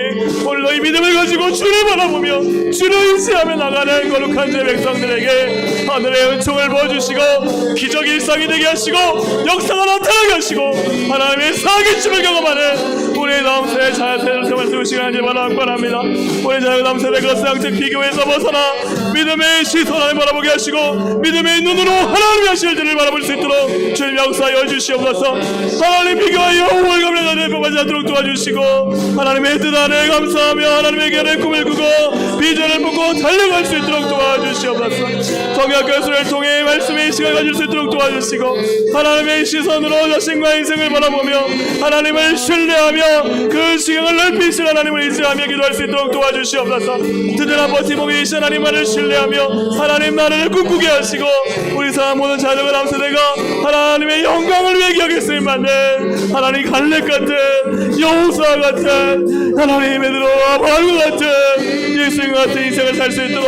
[SPEAKER 1] 오늘도 이 믿음을 가지고 주를 바라보며 주를 의지하며 나가는 거룩한 제 백성들에게 하늘의 은총을 부어주시고 기적 일상이 되게 하시고 역사가 나타나게 하시고 하나님의 살아계심을 경험하는 우리 다음 세대 자녀들을 통해서 시간을 바라옵니다. 우리 자녀 다음 세대가 세상적 비교에서 벗어나 믿음의 시선을 바라보게 하시고 믿음의 눈으로 하나님의 하실들을 바라볼 수 있도록 주님 역사하여 주시옵소서. 하나님 비교하여 월감을 나는 법하지 않도록 도와주시고 하나님의 뜻 안에 감사하며 하나님의 계획의 꿈을 꾸고 비전을 보고 달려갈 수 있도록 도와주시옵소서. 성경교수를 통해 말씀의 시간을 가질 수 있도록 도와주시고 하나님의 시선으로 자신과 인생을 바라보며 하나님을 신뢰하며 그 시경을 넓히실 하나님을 의지하며 기도할 수 있도록 도와주시옵소서. 든든한 버티목이 되신 하나님만을 신뢰하며 하나님 나라를 꿈꾸게 하시고 우리 사람 모든 자녀가 다음 세대가 하나님의 영광을 위해 기억했으면 받는 하나님 갈렙 같은 여호수아 같은 하나님의 들어와 바울 같은 예수님 같은 인생을 살 수 있도록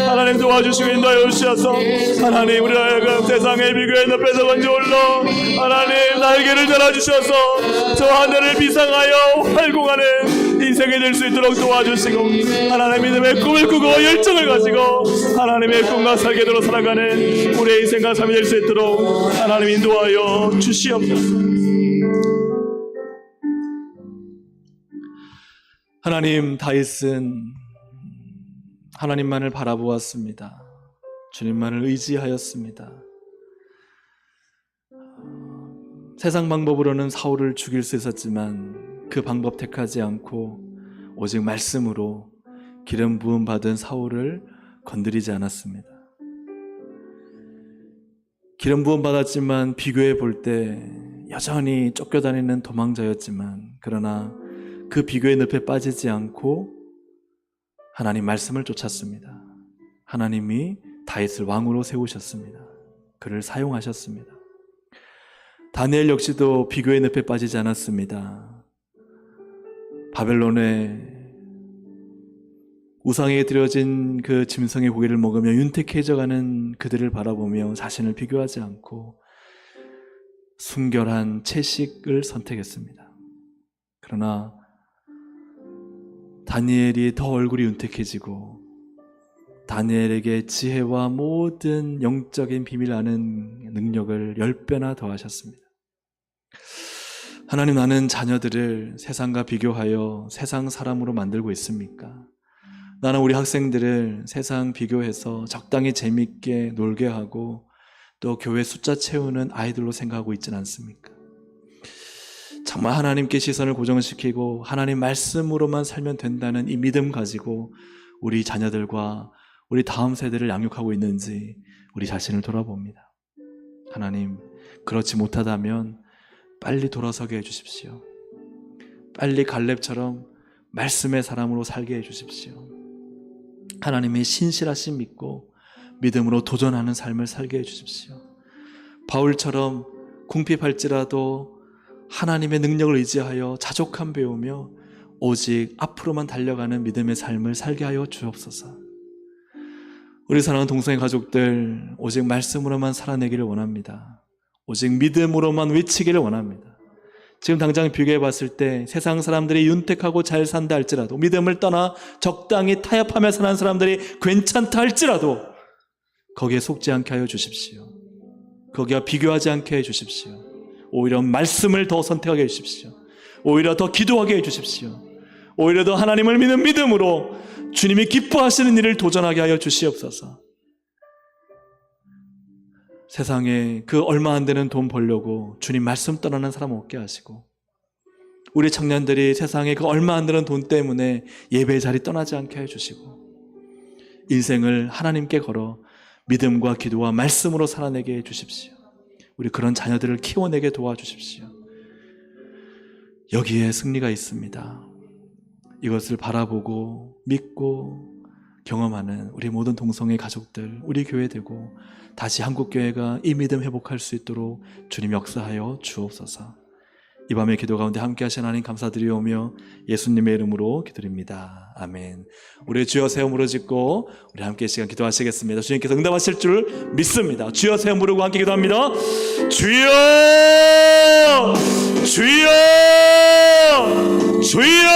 [SPEAKER 1] 하나님 도와주시고 인도하여 주셔서 하나님 우리가 세상의 비교에 높여서 건져 올라 하나님 날개를 달아주셔서 저 하늘을 비상하여 활공하는 인생이 될 수 있도록 도와주시고 하나님 믿음의 꿈을 꾸고 열정을 가지고 하나님의 꿈과 설계대로 살아가는 우리의 인생과 삶이 될 수 있도록 하나님 인도하여 주시옵소서. 하나님, 다윗은 하나님만을 바라보았습니다. 주님만을 의지하였습니다. 세상 방법으로는 사울을 죽일 수 있었지만 그 방법 택하지 않고 오직 말씀으로 기름 부음 받은 사울을 건드리지 않았습니다. 기름 부음 받았지만 비교해 볼 때 여전히 쫓겨다니는 도망자였지만 그러나 그 비교의 늪에 빠지지 않고 하나님 말씀을 쫓았습니다. 하나님이 다윗을 왕으로 세우셨습니다. 그를 사용하셨습니다. 다니엘 역시도 비교의 늪에 빠지지 않았습니다. 바벨론의 우상에게 드려진 그 짐승의 고기를 먹으며 윤택해져가는 그들을 바라보며 자신을 비교하지 않고 순결한 채식을 선택했습니다. 그러나 다니엘이 더 얼굴이 윤택해지고 다니엘에게 지혜와 모든 영적인 비밀을 아는 능력을 10배나 더하셨습니다. 하나님, 나는 자녀들을 세상과 비교하여 세상 사람으로 만들고 있습니까? 나는 우리 학생들을 세상 비교해서 적당히 재밌게 놀게 하고 또 교회 숫자 채우는 아이들로 생각하고 있지는 않습니까? 정말 하나님께 시선을 고정시키고 하나님 말씀으로만 살면 된다는 이 믿음 가지고 우리 자녀들과 우리 다음 세대를 양육하고 있는지 우리 자신을 돌아봅니다. 하나님, 그렇지 못하다면 빨리 돌아서게 해주십시오. 빨리 갈렙처럼 말씀의 사람으로 살게 해주십시오. 하나님의 신실하심 믿고 믿음으로 도전하는 삶을 살게 해주십시오. 바울처럼 궁핍할지라도 하나님의 능력을 의지하여 자족함 배우며 오직 앞으로만 달려가는 믿음의 삶을 살게 하여 주옵소서. 우리 사랑하는 동성애 가족들, 오직 말씀으로만 살아내기를 원합니다. 오직 믿음으로만 외치기를 원합니다. 지금 당장 비교해 봤을 때 세상 사람들이 윤택하고 잘 산다 할지라도, 믿음을 떠나 적당히 타협하며 사는 사람들이 괜찮다 할지라도 거기에 속지 않게 하여 주십시오. 거기와 비교하지 않게 해 주십시오. 오히려 말씀을 더 선택하게 해 주십시오. 오히려 더 기도하게 해 주십시오. 오히려 더 하나님을 믿는 믿음으로 주님이 기뻐하시는 일을 도전하게 하여 주시옵소서. 세상에 그 얼마 안 되는 돈 벌려고 주님 말씀 떠나는 사람 없게 하시고, 우리 청년들이 세상에 그 얼마 안 되는 돈 때문에 예배의 자리 떠나지 않게 해주시고, 인생을 하나님께 걸어 믿음과 기도와 말씀으로 살아내게 해주십시오. 우리 그런 자녀들을 키워내게 도와주십시오. 여기에 승리가 있습니다. 이것을 바라보고 믿고 경험하는 우리 모든 동성애 가족들, 우리 교회되고 다시 한국교회가 이 믿음 회복할 수 있도록 주님 역사하여 주옵소서. 이 밤의 기도 가운데 함께 하신 하나님 감사드리오며 예수님의 이름으로 기도드립니다. 아멘. 우리 주여 세 무릎 짓고 우리 함께 시간 기도하시겠습니다. 주님께서 응답하실 줄 믿습니다. 주여 세 무릎 함께 기도합니다. 주여, 주여, 주여.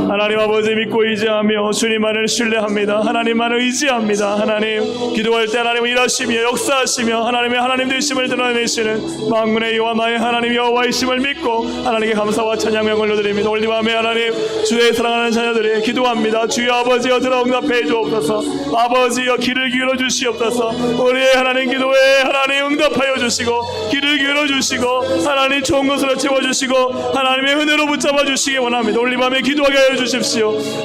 [SPEAKER 1] 하나님 아버지 믿고 의지하며 주님만을 신뢰합니다. 하나님만을 의지합니다. 하나님 기도할 때 하나님은 일하시며 역사하시며 하나님의 하나님 되심을 드러내시는 만군의 여호와 나의 하나님 여호와이심을 믿고 하나님께 감사와 찬양을 올려드립니다. 오늘 밤에 하나님 주의 사랑하는 자녀들이 기도합니다. 주여 아버지여 들어 응답해 주옵소서. 아버지여 귀를 기울여 주시옵소서. 우리의 하나님 기도에 하나님 응답하여 주시고 귀를 기울여 주시고 하나님 좋은 것으로 채워주시고 하나님의 은혜로 붙잡아 주시기 원합니다. 오늘 밤에 기도하게 하여 주십시오.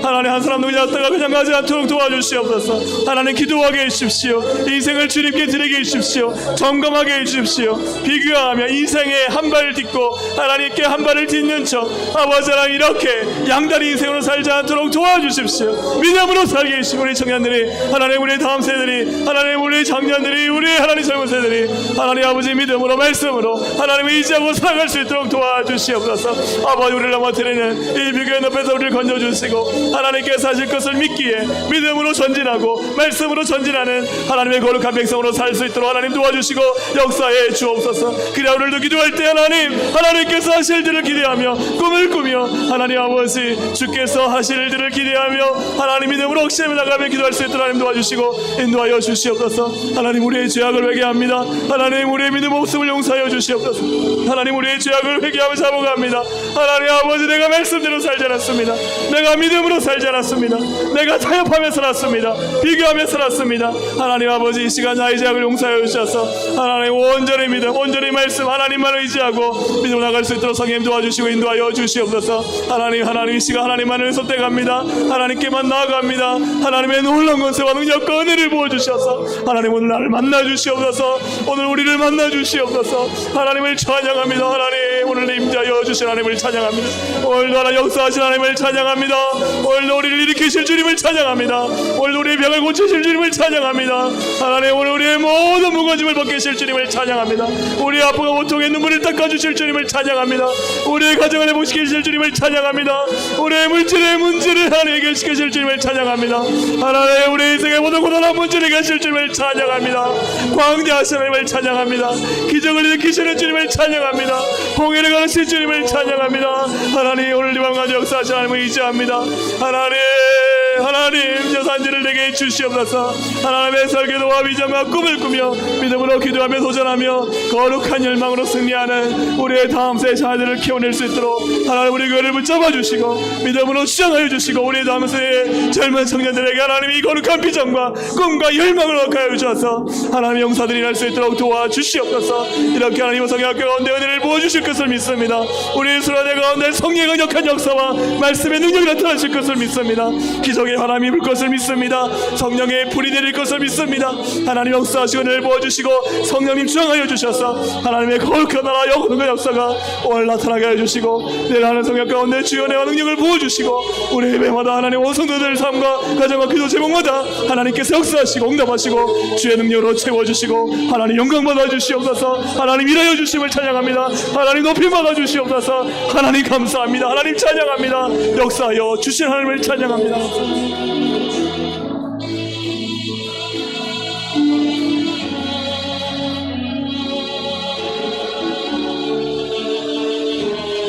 [SPEAKER 1] 하나님 한 사람 누구냐다가 그냥 가지 않도록 도와주시옵소서. 하나님 기도하게 해주십시오. 인생을 주님께 드리게 해주십시오. 점검하게 해주십시오. 비교하며 인생에 한 발을 딛고 하나님께 한 발을 딛는 척 아버지 하나님 이렇게 양다리 인생으로 살지 않도록 도와주십시오. 믿음으로 살게 해주시고 우리 청년들이 하나님 우리 다음 세대들이 하나님 우리 장년들이 우리 하나님 젊은 세대들이 하나님 아버지 믿음으로 말씀으로 하나님을 의지하고 살아갈 수 있도록 도와주시옵소서. 아버지 우리를 넘어뜨리는 이 비교의 늪에서 우리를 건져주시고 하나님께서 하실 것을 믿기에 믿음으로 전진하고 말씀으로 전진하는 하나님의 거룩한 백성으로 살 수 있도록 하나님 도와주시고 역사해 주옵소서. 그래 오늘도 기도할 때 하나님께서 하실 일들을 기대하며 꿈을 꾸며 하나님 아버지 주께서 하실 일들을 기대하며 하나님 믿음으로 억심해 나가며 기도할 수 있도록 하나님 도와주시고 인도하여 주시옵소서. 하나님 우리의 죄악을 회개합니다. 하나님 우리의 믿음 없음을 용서하여 주시옵소서. 하나님 우리의 죄악을 회개하며 잡아갑니다. 하나님 아버지 내가 말씀대로 살지 않았습니다. 내가 믿음으로 살지 않았습니다. 내가 타협하며 살았습니다. 비교하며 살았습니다. 하나님 아버지 이 시간 나의 죄악을 용서하여 주셔서 하나님 온전히 믿음 온전히 말씀 하나님만을 의지하고 믿음으로 나갈 수 있도록 성령 도와주시고 인도하여 주시옵소서. 하나님 이 시간 하나님만을 선택합니다. 하나님께만 나아갑니다. 하나님의 놀라운 권세와 능력과 은혜를 부어주셔서 하나님 오늘 나를 만나주시옵소서. 오늘 우리를 만나주시옵소서. 하나님을 찬양합니다. 하나님 오늘 임자여 주신 하나님을 찬양합니다. 오늘도 하나님 역사하신 하나님을 찬양합니다. 오늘도 우리를 일으키실 주님을 찬양합니다. 오늘도 우리의 병을 고치실 주님을 찬양합니다. 하나님 오늘 우리의 모든 무거짐을 벗기실 주님을 찬양합니다. 우리의 아픔과 고통의 눈물을 닦아주실 주님을 찬양합니다. 우리의 가정을 회복시키실 주님을 찬양합니다. 우리의 물질의 문제를 하나님 해결시키실 주님을 찬양합니다. 하나님 우리의 인생의 모든 고난과 문제를 해결하실 주님을 찬양합니다. 광대하신 하나님을 찬양합니다. 기적을 일으키시는 주님을 찬양합니다. 공의를 가르치실 주님을 찬양합니다. 하나님 오늘 이 밤까지 역사하신 하나님을 의지합니다. 하나님 여산지를 내게 주시옵소서. 하나님의 설계도와 비전과 꿈을 꾸며 믿음으로 기도하며 도전하며 거룩한 열망으로 승리하는 우리의 다음 세대 자녀들을 키워낼 수 있도록 하나님 우리 교회를 붙잡아 주시고 믿음으로 주장하여 주시고 우리 다음 세대의 젊은 청년들에게 하나님 이 거룩한 비전과 꿈과 열망을 얻게 주셔서 하나님 용사들이 일할 수 있도록 도와주시옵소서. 이렇게 하나님 성령학교 가운데 은혜를 부어주실 것을 믿습니다. 우리 수련회 가운데 성령의 강력한 역사와 말씀의 능력이 나타나실 것을 믿습니다. 기적의 바람이 불 것을 믿습니다. 성령의 불이 내릴 것을 믿습니다. 하나님 역사하시고 은혜를 부어주시고 성령님 주장하여 주셔서 하나님의 거룩한 나라 영원한 역사가 오늘 나타나게 해주시고 내일 하는 성령 가운데 주연의 능력을 부어주시고 우리 예배마다 하나님 온 성도들 삶과 가정과 기도 제목마다 하나님께서 역사하시고 응답하시고 주의 능력으로 채워주시고 하나님 영광 받아주시옵소서. 하나님 일하여 주심을 찬양합니다. 하나님 높이 받아주시옵소서. 하나님 감사합니다. 하나님 찬양합니다. 역사하여 주신 하나님을 찬양합니다.